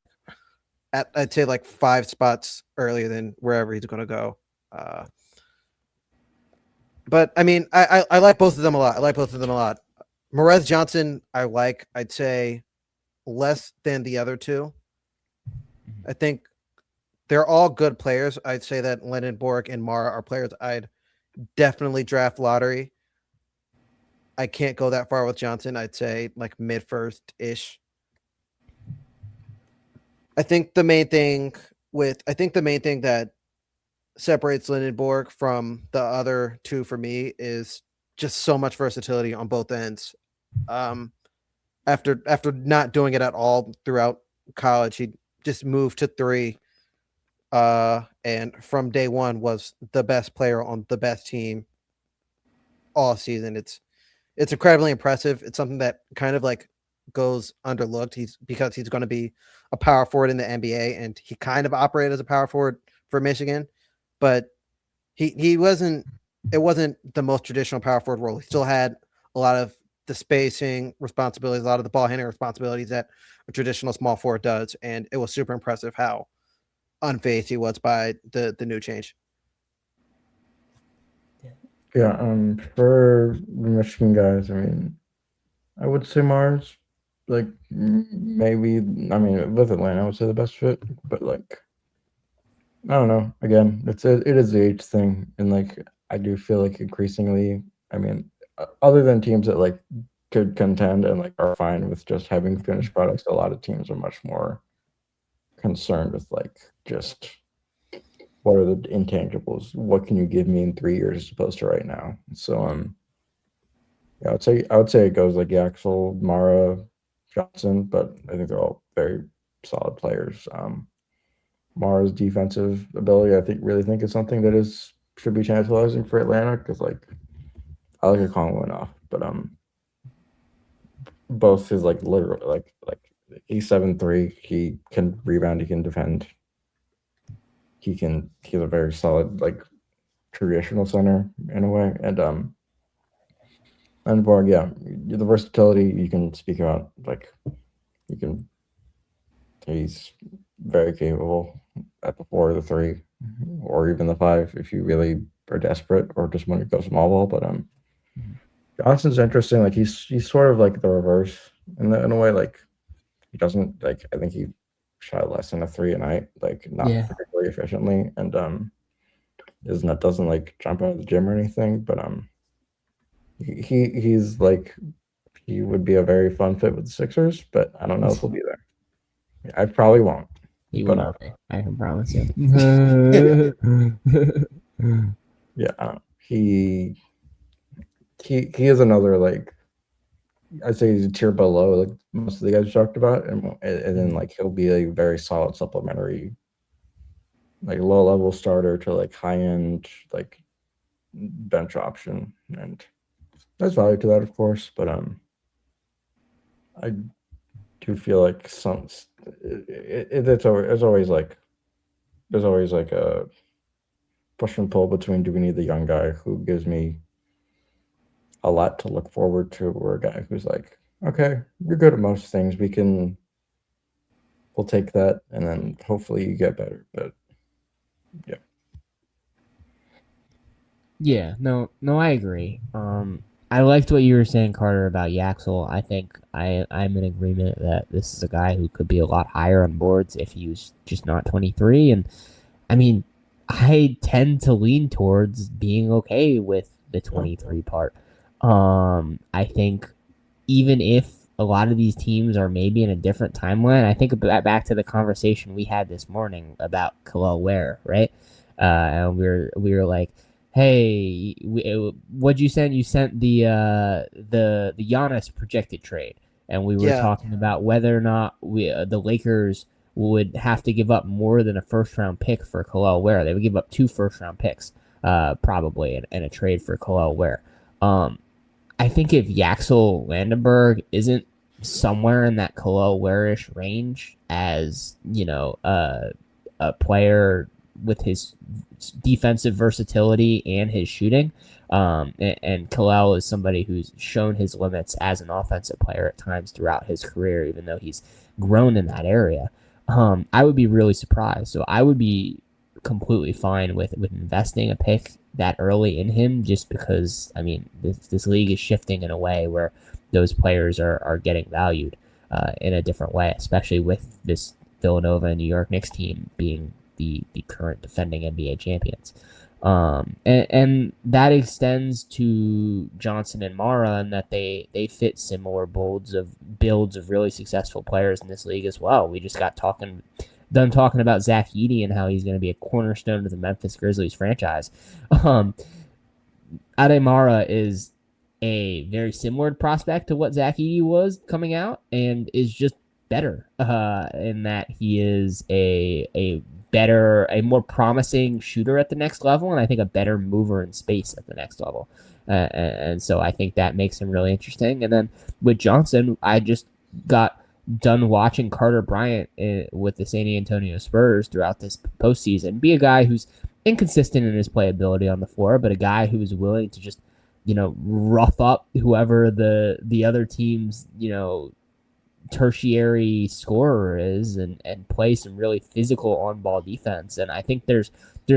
I'd say like 5 spots earlier than wherever he's going to go. But I mean, I like both of them a lot. Morez Johnson, I'd say less than the other two. I think they're all good players. I'd say that Lundenborg and Mara are players I'd definitely draft lottery. I can't go that far with Johnson. I'd say like mid-first-ish. I think the main thing that separates Lindenborg from the other two for me is just so much versatility on both ends. After not doing it at all throughout college, he just moved to 3. And from day one was the best player on the best team all season. It's incredibly impressive. It's something that kind of like goes underlooked. Because he's going to be a power forward in the NBA, and he kind of operated as a power forward for Michigan, but he wasn't. It wasn't the most traditional power forward role. He still had a lot of the spacing responsibilities, a lot of the ball handling responsibilities that a traditional small forward does, and it was super impressive how unfazed he was by the new change. Yeah, for the Michigan guys, I mean, I would say Mars, like maybe, I mean, with Atlanta, I would say the best fit, but like, I don't know. Again, it is the age thing, and like, I do feel like increasingly, I mean, other than teams that like could contend and like are fine with just having finished products, a lot of teams are much more concerned with like just what are the intangibles? What can you give me in 3 years as opposed to right now? So yeah, I would say it goes like Yaxel, Mara, Johnson, but I think they're all very solid players. Mara's defensive ability, I think is something that should be tantalizing for Atlanta because like I like Okongwu enough, but both his like literally like he's 7'3", he can rebound, he can defend, he's a very solid like traditional center in a way, and Borg, yeah, the versatility you can speak about, like you can, he's very capable at the 4 or the 3 or even the 5 if you really are desperate or just want to go small ball. But Johnson's interesting. Like he's sort of like the reverse in a way. Like he doesn't like. I think he shot less than a 3 a night. Like not Yeah. particularly efficiently, and doesn't like jump out of the gym or anything. But he's like he would be a very fun fit with the Sixers. But I don't know if he'll be there. I probably won't. He But will be. I can promise you. yeah, he is another like I'd say he's a tier below like most of the guys we talked about, and then like he'll be a very solid supplementary, like low level starter to like high end like bench option, and there's value to that of course, but I do feel like there's always like a push and pull between do we need the young guy who gives me a lot to look forward to, or a guy who's like, okay, you're good at most things. We'll take that, and then hopefully you get better. But yeah, Yeah, no, I agree. I liked what you were saying, Carter, about Yaxel. I think I'm in agreement that this is a guy who could be a lot higher on boards if he was just not 23. And I mean, I tend to lean towards being okay with the 23 part. I think even if a lot of these teams are maybe in a different timeline, I think about back to the conversation we had this morning about Khalil Ware, right? And we were like, hey, what'd you send? You sent the Giannis projected trade, and we were Yeah. talking about whether or not the Lakers would have to give up more than a first round pick for Khalil Ware. They would give up 2 first round picks, probably, in a trade for Khalil Ware. I think if Yaxel Landenberg isn't somewhere in that Khalil Ware-ish range as, a player with his defensive versatility and his shooting, and Khalil is somebody who's shown his limits as an offensive player at times throughout his career, even though he's grown in that area. I would be really surprised. So I would be completely fine with investing a pick that early in him, just because I mean this league is shifting in a way where those players are getting valued in a different way, especially with this Villanova and New York Knicks team being the current defending NBA champions. And that extends to Johnson and Mara, and that they fit similar builds of really successful players in this league as well. We just got done talking about Zach Edey and how he's going to be a cornerstone of the Memphis Grizzlies franchise. Ademara is a very similar prospect to what Zach Edey was coming out, and is just better in that he is a more promising shooter at the next level, and I think a better mover in space at the next level. And so I think that makes him really interesting. And then with Johnson, I just got done watching Carter Bryant with the San Antonio Spurs throughout this postseason be a guy who's inconsistent in his playability on the floor, but a guy who is willing to just, rough up whoever the other team's, tertiary scorer is, and play some really physical on ball defense. And I think there's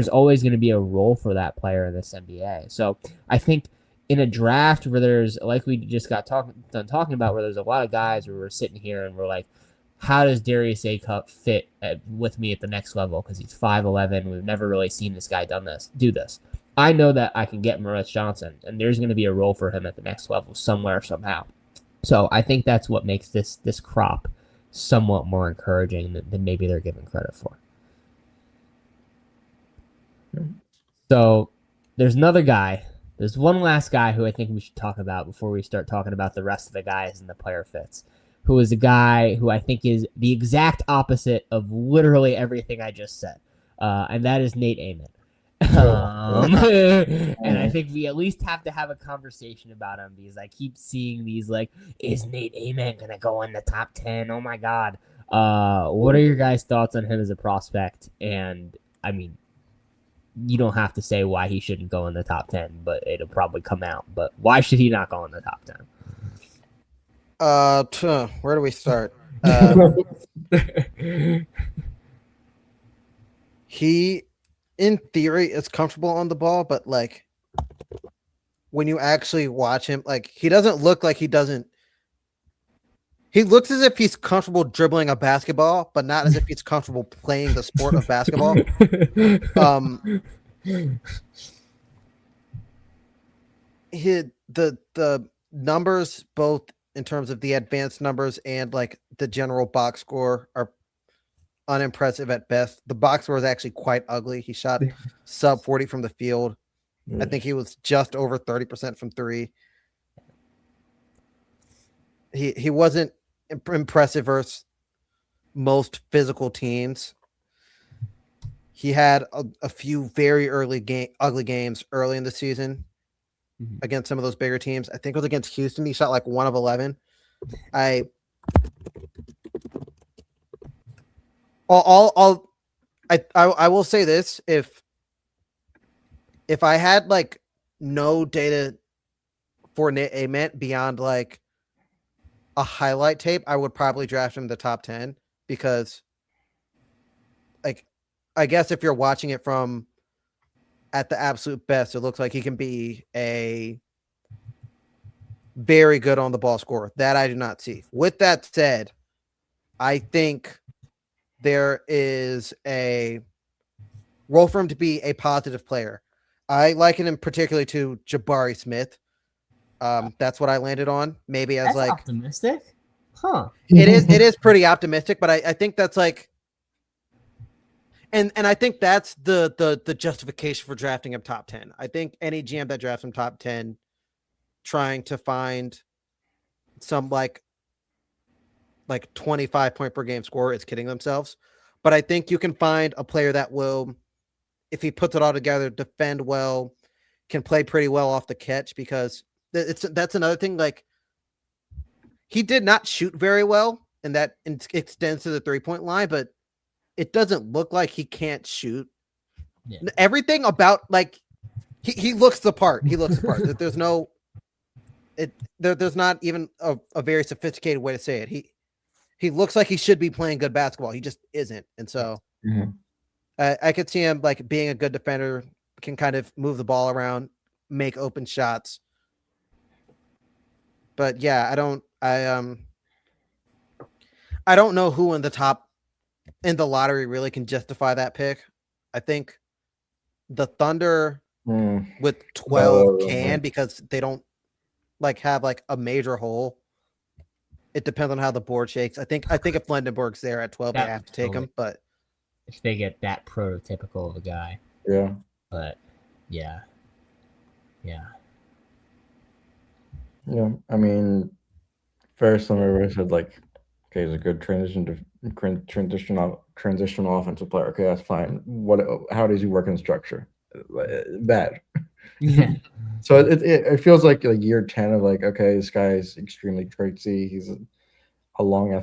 always going to be a role for that player in this NBA. So I think in a draft where there's, like we just got done talking about, where there's a lot of guys where we're sitting here and we're like, how does Darius Acup fit with me at the next level? Because he's 5'11". We've never really seen this guy do this. I know that I can get Morris Johnson, and there's going to be a role for him at the next level somewhere, somehow. So I think that's what makes this crop somewhat more encouraging than maybe they're given credit for. So there's another guy. There's one last guy who I think we should talk about before we start talking about the rest of the guys and the player fits. who is a guy who I think is the exact opposite of literally everything I just said, and that is Nate Amon. And I think we at least have to have a conversation about him because I keep seeing these like, is Nate Amon gonna go in the top 10? Oh my god. What are your guys' thoughts on him as a prospect? And I mean, you don't have to say why he shouldn't go in the top 10, but it'll probably come out. But why should he not go in the top 10? Where do we start? He, in theory, is comfortable on the ball, but like when you actually watch him, like he doesn't look like he doesn't. He looks as if he's comfortable dribbling a basketball, but not as if he's comfortable playing the sport of basketball. The numbers, both in terms of the advanced numbers and like the general box score, are unimpressive at best. The box score is actually quite ugly. He shot sub 40 from the field. I think he was just over 30% from three. He wasn't impressive versus most physical teams. He had a few very ugly games early in the season against some of those bigger teams. I think it was against Houston. He shot like 1 of 11. I will say this: if I had like no data for Nate Amon beyond like a highlight tape, I would probably draft him in the top 10 because, like, I guess if you're watching it from at the absolute best, it looks like he can be a very good on the ball scorer. That I do not see. With that said, I think there is a role for him to be a positive player. I liken him particularly to Jabari Smith. That's what I landed on. Maybe as That's like optimistic, huh? It is pretty optimistic, but I think that's like, and I think that's the justification for drafting him top 10. I think any GM that drafts him top 10, trying to find some like 25 point per game score is kidding themselves. But I think you can find a player that will, if he puts it all together, defend well, can play pretty well off the catch, because that's another thing. Like, he did not shoot very well, and that extends to the 3-point line, but it doesn't look like he can't shoot. Yeah. Everything about, like, he looks the part. He looks the part. There's no, there's not even a very sophisticated way to say it. He looks like he should be playing good basketball. He just isn't. And so I could see him like being a good defender, can kind of move the ball around, make open shots. But yeah, I don't know who in the lottery really can justify that pick. I think the Thunder with 12 can, because they don't like have like a major hole. It depends on how the board shakes. I think if Lendenberg's there at 12, they have to take him. But if they get that prototypical of a guy, yeah. But yeah. I mean, first, I said like, okay, he's a good transitional offensive player. Okay, that's fine. How does he work in structure? Bad. Yeah. So it feels like year 10 of like, okay, this guy is extremely traitsy. He's a long,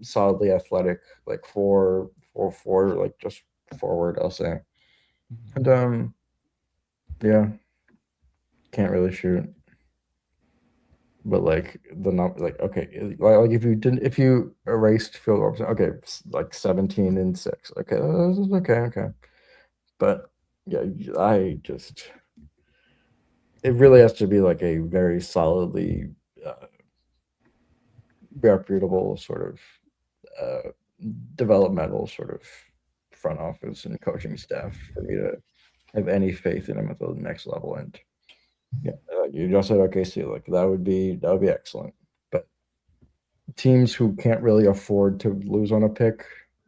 solidly athletic, like 4'4", like just forward, I'll say. And yeah, can't really shoot. But like the number, like, okay, like if you erased field goals, okay, like 17 and 6, okay, okay. But yeah, it really has to be like a very solidly reputable sort of developmental sort of front office and coaching staff for me to have any faith in him at the next level. And yeah, you just said OKC, like that would be excellent. But teams who can't really afford to lose on a pick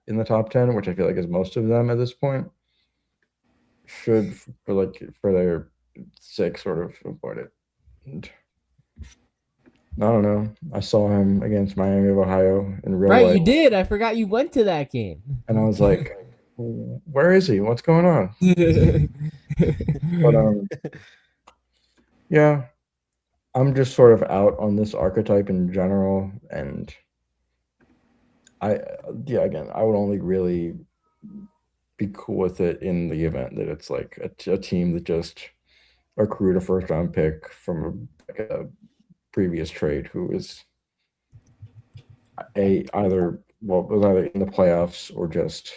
in the top 10, which I feel like is most of them at this point, should for their sake sort of avoid it. And I don't know. I saw him against Miami of Ohio in real Right, life, you did. I forgot you went to that game. and I was like, "Where is he? What's going on?" But yeah, I'm just sort of out on this archetype in general, and yeah, again, I would only really be cool with it in the event that it's like a team that just accrued a first round pick from a previous trade who is was either in the playoffs or just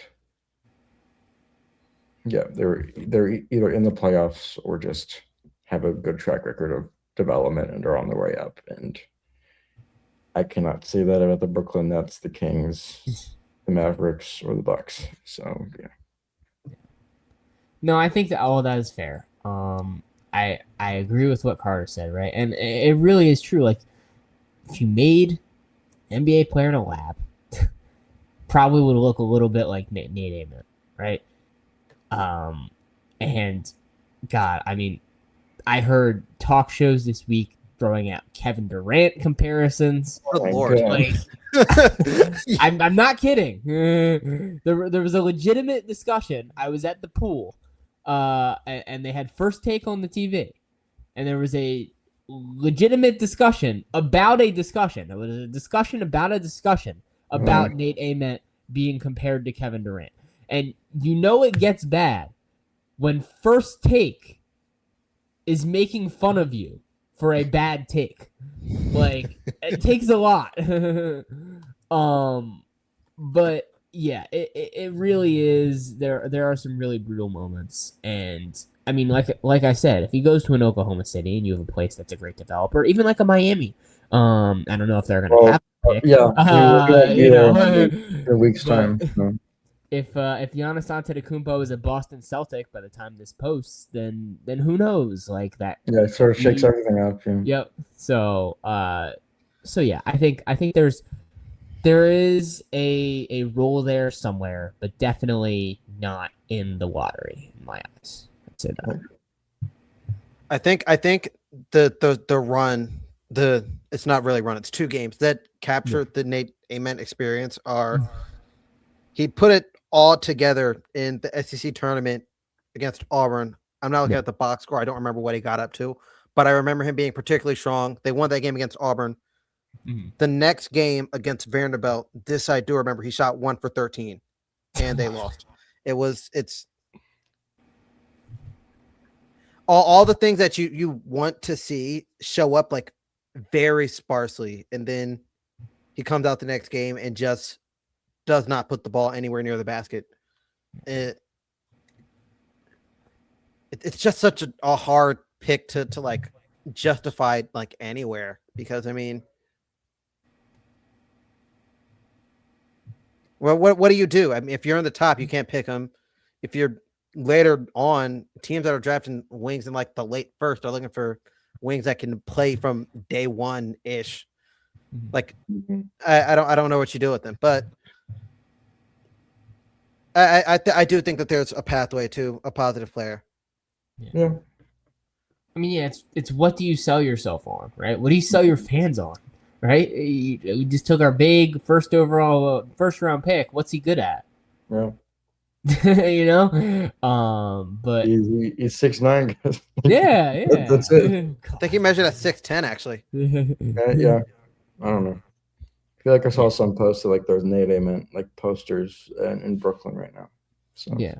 they're either in the playoffs or just have a good track record of development and are on their way up. And I cannot say that about the Brooklyn Nets, the Kings, the Mavericks, or the Bucks. So yeah. No, I think that all of that is fair. I agree with what Carter said, right? And it really is true. Like, if you made NBA player in a lab, probably would look a little bit like Nate Amon, right? And God, I mean, I heard talk shows this week throwing out Kevin Durant comparisons. Good my Lord. God. Like, I'm not kidding. There was a legitimate discussion. I was at the pool, and they had First Take on the TV, and there was a legitimate discussion about a discussion. There was a discussion about a discussion about Nate Ament being compared to Kevin Durant, and you know it gets bad when First Take is making fun of you for a bad take. Like, it takes a lot. But yeah, it really is. There are some really brutal moments, and I mean, like I said, if he goes to an Oklahoma City and you have a place that's a great developer, even like a Miami, I don't know if they're gonna have a pick. Yeah, he won't be You there know, in a week's but time. No. if Giannis Antetokounmpo is a Boston Celtic by the time this posts, then who knows? Like that. Yeah, it sort of shakes everything up. Yeah. Yep. So yeah, I think there is a role there somewhere, but definitely not in the lottery in my eyes. I'd say that. I think the run, it's not really run, it's 2 games that captured the Nate Ament experience are he put it all together in the SEC tournament against Auburn. I'm not looking at the box score. I don't remember what he got up to, but I remember him being particularly strong. They won that game against Auburn. Mhm. The next game against Vanderbilt, this I do remember, he shot 1 for 13 and they lost. It's all the things that you want to see show up like very sparsely, and then he comes out the next game and just does not put the ball anywhere near the basket. It's just such a hard pick to like justify like anywhere, because I mean, well, what do you do? I mean, if you're on the top, you can't pick them. If you're later on, teams that are drafting wings in like the late first are looking for wings that can play from day one ish. Like, I don't know what you do with them, but I do think that there's a pathway to a positive player. Yeah. I mean, yeah, it's what do you sell yourself on, right? What do you sell your fans on, right? We just took our big first round pick. What's he good at? Yeah. You know, but He's 6'9". yeah. That's it. I think he measured at 6'10", actually. Yeah. I don't know. I feel like I saw some posts of like there's Nate Ament like posters in Brooklyn right now. So Yeah.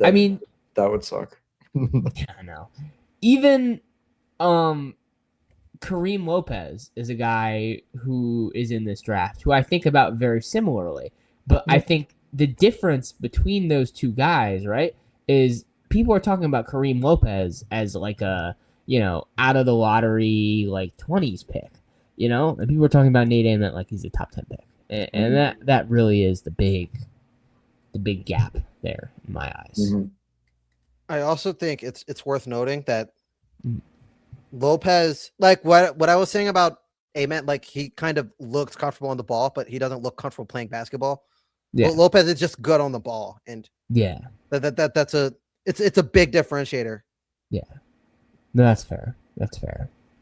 I mean, that would suck. yeah, I know. Even Kareem Lopez is a guy who is in this draft who I think about very similarly. But I think the difference between those two guys, right, is people are talking about Kareem Lopez as like a, out of the lottery, like 20s pick, and people are talking about Nate Ament like he's a top 10 pick. And that really is the big gap there in my eyes. Mm-hmm. I also think it's worth noting that Lopez, like what I was saying about Ament, like he kind of looks comfortable on the ball, but he doesn't look comfortable playing basketball. Yeah. But Lopez is just good on the ball, and yeah, that's a big differentiator. Yeah, no, that's fair.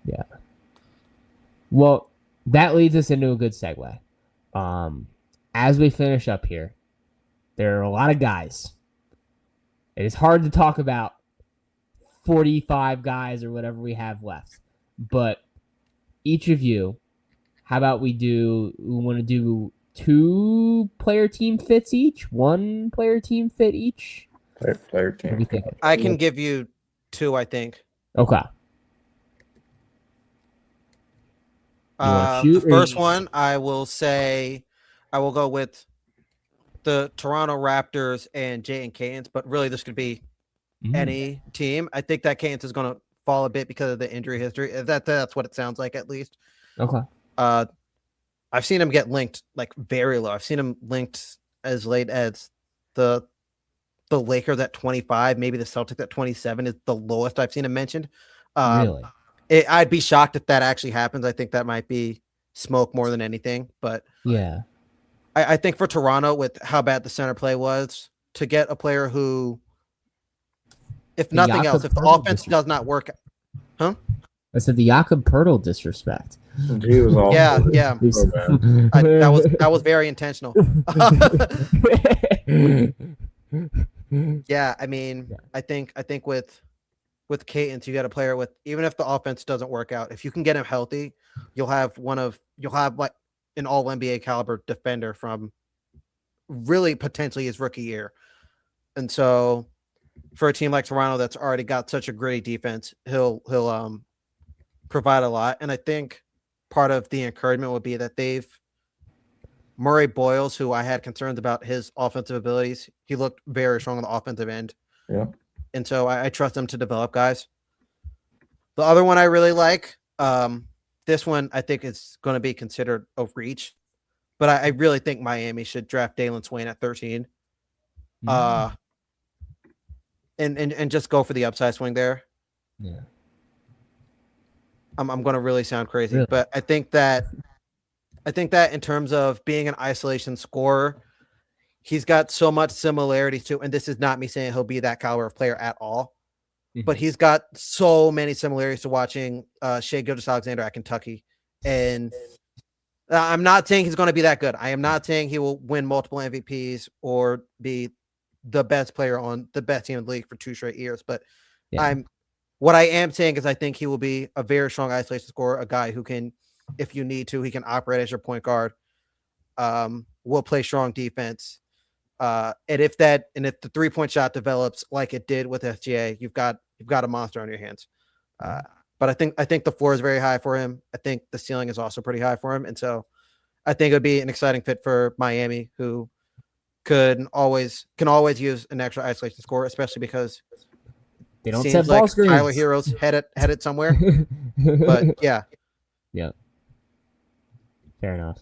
Yeah. Well, that leads us into a good segue. As we finish up here, there are a lot of guys. It is hard to talk about 45 guys or whatever we have left. But each of you, how about we want to do 2-player team fits each? 1-player team fit each? Player What are we team. thinking? I can give you 2, I think. Okay. You wanna shoot, The or first you- one, I will say, I will go with the Toronto Raptors and Jay Canes, but really this could be any team. I think that Canes is going to fall a bit because of the injury history. That's what it sounds like, at least. Okay. I've seen him get linked like very low. I've seen him linked as late as the Lakers at 25, maybe the Celtics at 27 is the lowest I've seen him mentioned. Really? I'd be shocked if that actually happens. I think that might be smoke more than anything. But Yeah. I think for Toronto, with how bad the center play was, to get a player who, if The nothing Jakob else, if the Poeltl offense does not work, I said the Jakob Poeltl disrespect. He was all yeah, so bad. that was very intentional. Yeah, I mean, Yeah. I think with Cadence, you got a player with, even if the offense doesn't work out, if you can get him healthy, you'll have like an all NBA caliber defender from really potentially his rookie year. And so for a team like Toronto that's already got such a gritty defense, he'll provide a lot. And I think part of the encouragement would be that Murray Boyles, who I had concerns about his offensive abilities, he looked very strong on the offensive end. Yeah. And so I trust him to develop guys. The other one I really like, this one I think is going to be considered a reach, but I really think Miami should draft Dalen Swain at 13. And just go for the upside swing there. Yeah. I'm going to really sound crazy, Really? but I think that in terms of being an isolation scorer, he's got so much similarities to, and this is not me saying he'll be that caliber of player at all, but he's got so many similarities to watching Shai Gilgeous-Alexander at Kentucky. And I'm not saying he's going to be that good. I am not saying he will win multiple MVPs or be the best player on the best team in the league for 2 straight years. But what I am saying is I think he will be a very strong isolation scorer, a guy who can, if you need to, he can operate as your point guard, will play strong defense. And if the 3-point shot develops like it did with SGA, you've got a monster on your hands. But I think the floor is very high for him. I think the ceiling is also pretty high for him. And so I think it would be an exciting fit for Miami, who can always use an extra isolation score, especially because They don't seems set like ball screens. Tyler Hero's headed somewhere. But yeah. Yeah. Fair enough.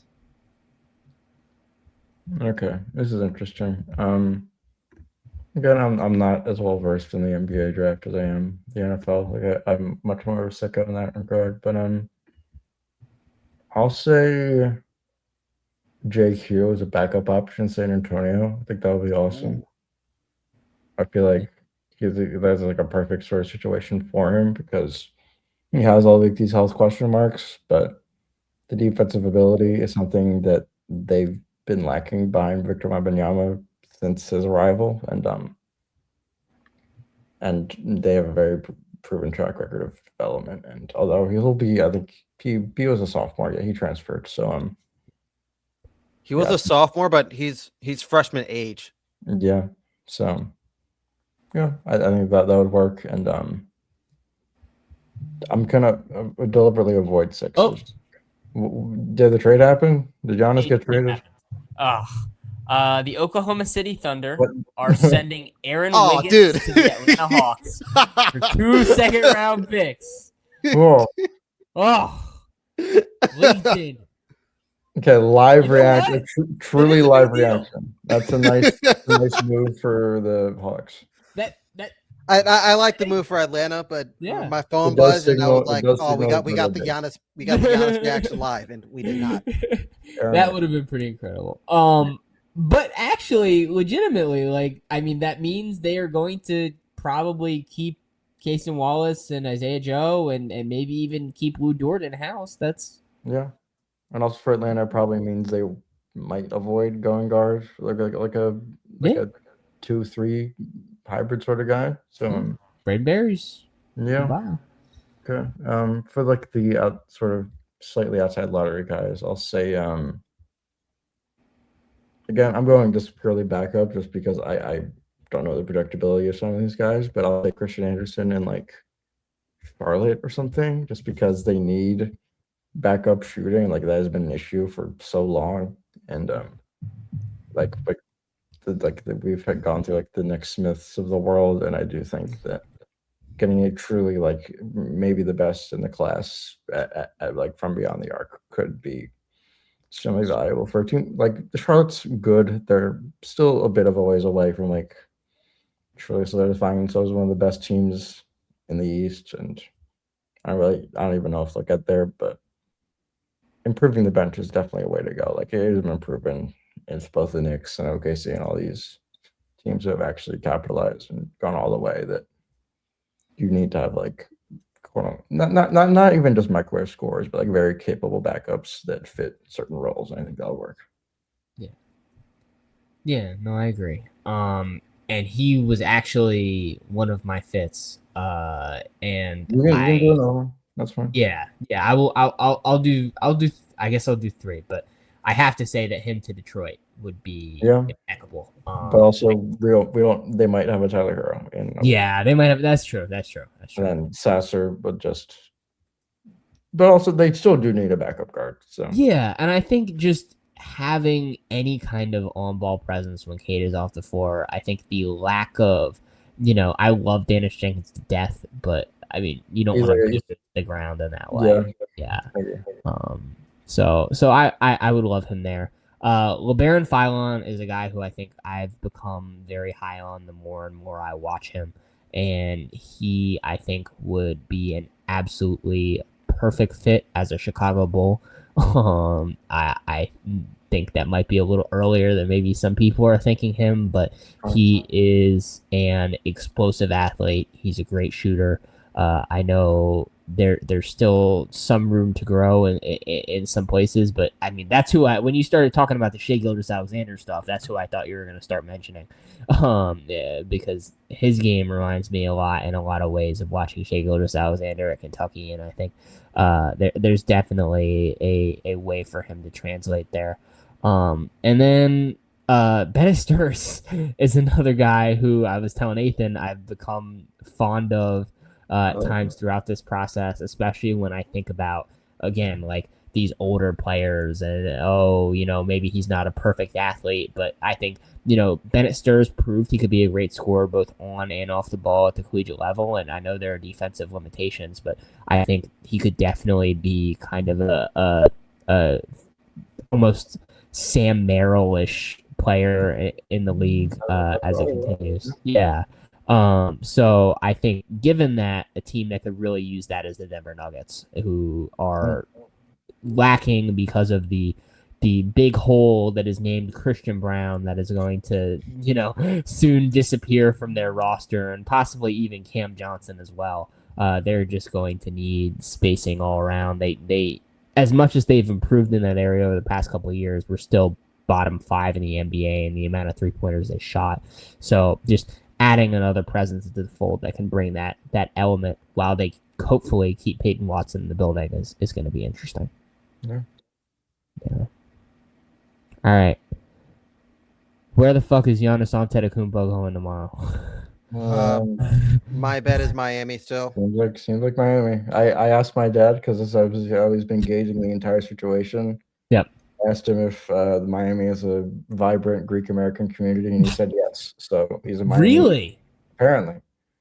Okay, this is interesting. Again, I'm not as well versed in the NBA draft as I am the NFL. Like I'm much more of a sicko in that regard. But I'll say JQ as a backup option in San Antonio. I think that would be awesome. I feel like that's like a perfect sort of situation for him because he has all like these health question marks, but the defensive ability is something that they've been lacking behind Victor Wembanyama since his arrival, and they have a very proven track record of development. And although he'll be, I think he was a sophomore, yeah, he transferred. So He was a sophomore, but he's freshman age. Yeah. So yeah, I think that would work. And I'm gonna deliberately avoid Sixers. Did the trade happen? Did Giannis get traded? The Oklahoma City Thunder What? are sending Aaron Oh, Wiggins dude. to the Atlanta Hawks for 2 second-round picks. Whoa. Oh, LinkedIn. Okay, live You know reaction. what? Truly That is a live big deal. reaction. That's a nice move for the Hawks. That I like the move for Atlanta, but Yeah. my phone It does buzzed and I signal- was like, it does "Oh, we signal got the that Giannis, we got the Giannis reaction live, and we did not." That would have been pretty incredible. But actually, legitimately, like, I mean, that means they are going to probably keep Casey Wallace and Isaiah Joe and maybe even keep Lou Dort in house. That's Yeah, and also for Atlanta, it probably means they might avoid going guard, like Yeah. a 2-3 hybrid sort of guy. So Braden Berries. yeah, Goodbye. okay. For like the sort of slightly outside lottery guys, I'll say again, I'm going just purely backup, just because I don't know the predictability of some of these guys, but I'll say Christian Anderson and like Charlotte or something, just because they need backup shooting. Like that has been an issue for so long, and we've had gone through like the Nick Smiths of the world, and I do think that getting a truly like maybe the best in the class like from beyond the arc could be extremely valuable for a team. Like the Charlotte's good, they're still a bit of a ways away from like truly solidifying themselves as one of the best teams in the East, and I don't even know if they'll get there, but improving the bench is definitely a way to go. Like it has been proven in both the Knicks and OKC and all these teams who have actually capitalized and gone all the way, that you need to have like not even just microwave scores, but like very capable backups that fit certain roles. And I think that'll work. Yeah, no, I agree. And he was actually one of my fits. And You can do another one. That's fine. yeah, I will. I'll do. I guess I'll do three, but I have to say that him to Detroit would be Yeah. impeccable. But also, we don't. They might have a Tyler Hero in. Yeah, they might have. That's true. And then Sasser, but also they still do need a backup guard. So yeah, and I think just having any kind of on-ball presence when Cade is off the floor, I think the lack of, I love Dennis Jenkins to death, but I mean, you don't want to beat the ground in that way. Yeah. So I would love him there. LeBaron Philon is a guy who I think I've become very high on the more and more I watch him, and he, I think, would be an absolutely perfect fit as a Chicago Bull. I think that might be a little earlier than maybe some people are thinking him, but he is an explosive athlete. He's a great shooter. I know there's still some room to grow in some places, but I mean, that's who when you started talking about the Shai Gilgeous-Alexander stuff, that's who I thought you were going to start mentioning. Because his game reminds me a lot in a lot of ways of watching Shai Gilgeous-Alexander at Kentucky, and I think there's definitely a way for him to translate there. And then Bennett Sturz is another guy who I was telling Ethan I've become fond of times throughout this process, especially when I think about, again, like these older players and, maybe he's not a perfect athlete, but I think, Bennett Sturz proved he could be a great scorer both on and off the ball at the collegiate level. And I know there are defensive limitations, but I think he could definitely be kind of a almost Sam Merrill-ish player in the league as it continues. Yeah. So I think given that a team that could really use that is the Denver Nuggets, who are lacking because of the big hole that is named Christian Brown that is going to, soon disappear from their roster, and possibly even Cam Johnson as well. They're just going to need spacing all around. They as much as they've improved in that area over the past couple of years, we're still bottom 5 in the NBA in the amount of 3-pointers they shot. So just adding another presence into the fold that can bring that element while they hopefully keep Peyton Watson in the building is going to be interesting. Yeah. All right. Where the fuck is Giannis Antetokounmpo going tomorrow? My bet is Miami still. Seems like Miami. I asked my dad because I've always been gauging the entire situation. Yep. I asked him if Miami is a vibrant Greek American community, and he said yes. So he's a Miami. Really? Apparently.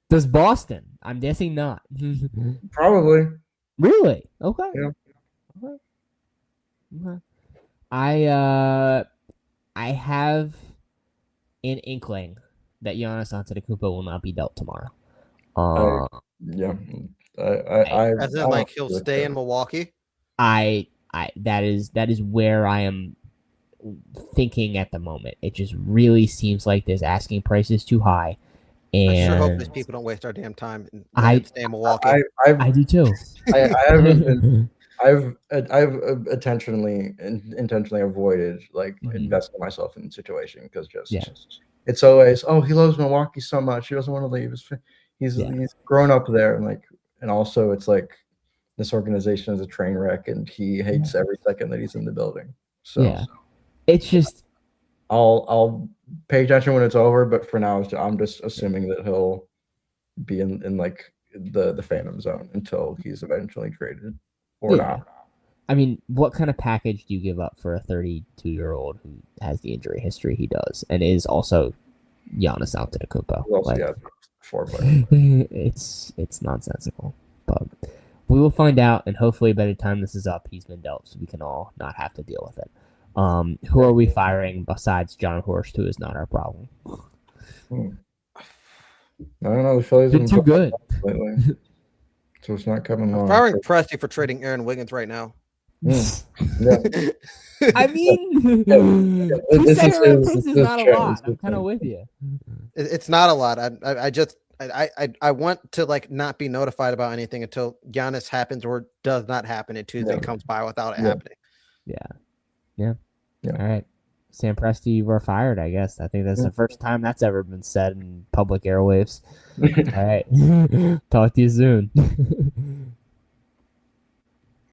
Does Boston? I'm guessing not. Probably. Really? Okay. Yeah. Okay. I have an inkling that Giannis Antetokounmpo will not be dealt tomorrow. Yeah. As in, like, he'll stay in Milwaukee. That is where I am thinking at the moment. It just really seems like this asking price is too high. And I sure hope these people don't waste our damn time and let him stay in Milwaukee. I do too. I I've intentionally avoided like investing myself in the situation because it's always, oh, he loves Milwaukee so much, he doesn't want to leave. He's grown up there, and also it's like this organization is a train wreck and he hates every second that he's in the building. So it's just I'll pay attention when it's over, but for now I'm just assuming that he'll be in like the phantom zone until he's eventually traded or not. I mean, what kind of package do you give up for a 32-year-old who has the injury history he does and is also Giannis Antetokounmpo? Who else got 4 players? It's nonsensical, but we will find out, and hopefully by the time this is up, he's been dealt, so we can all not have to deal with it. Who are we firing besides John Horst, who is not our problem? I don't know. The Phillies been too good lately, so it's not coming along. Firing Presti for trading Aaron Wiggins right now. Yeah. I mean, 2 second picks is not a lot. I'm kind of with you. It's not a lot. I want to like not be notified about anything until Giannis happens or does not happen, and Tuesday comes by without it happening. Yeah. All right. Sam Presti, you were fired, I guess. I think that's the first time that's ever been said in public airwaves. All right. Talk to you soon.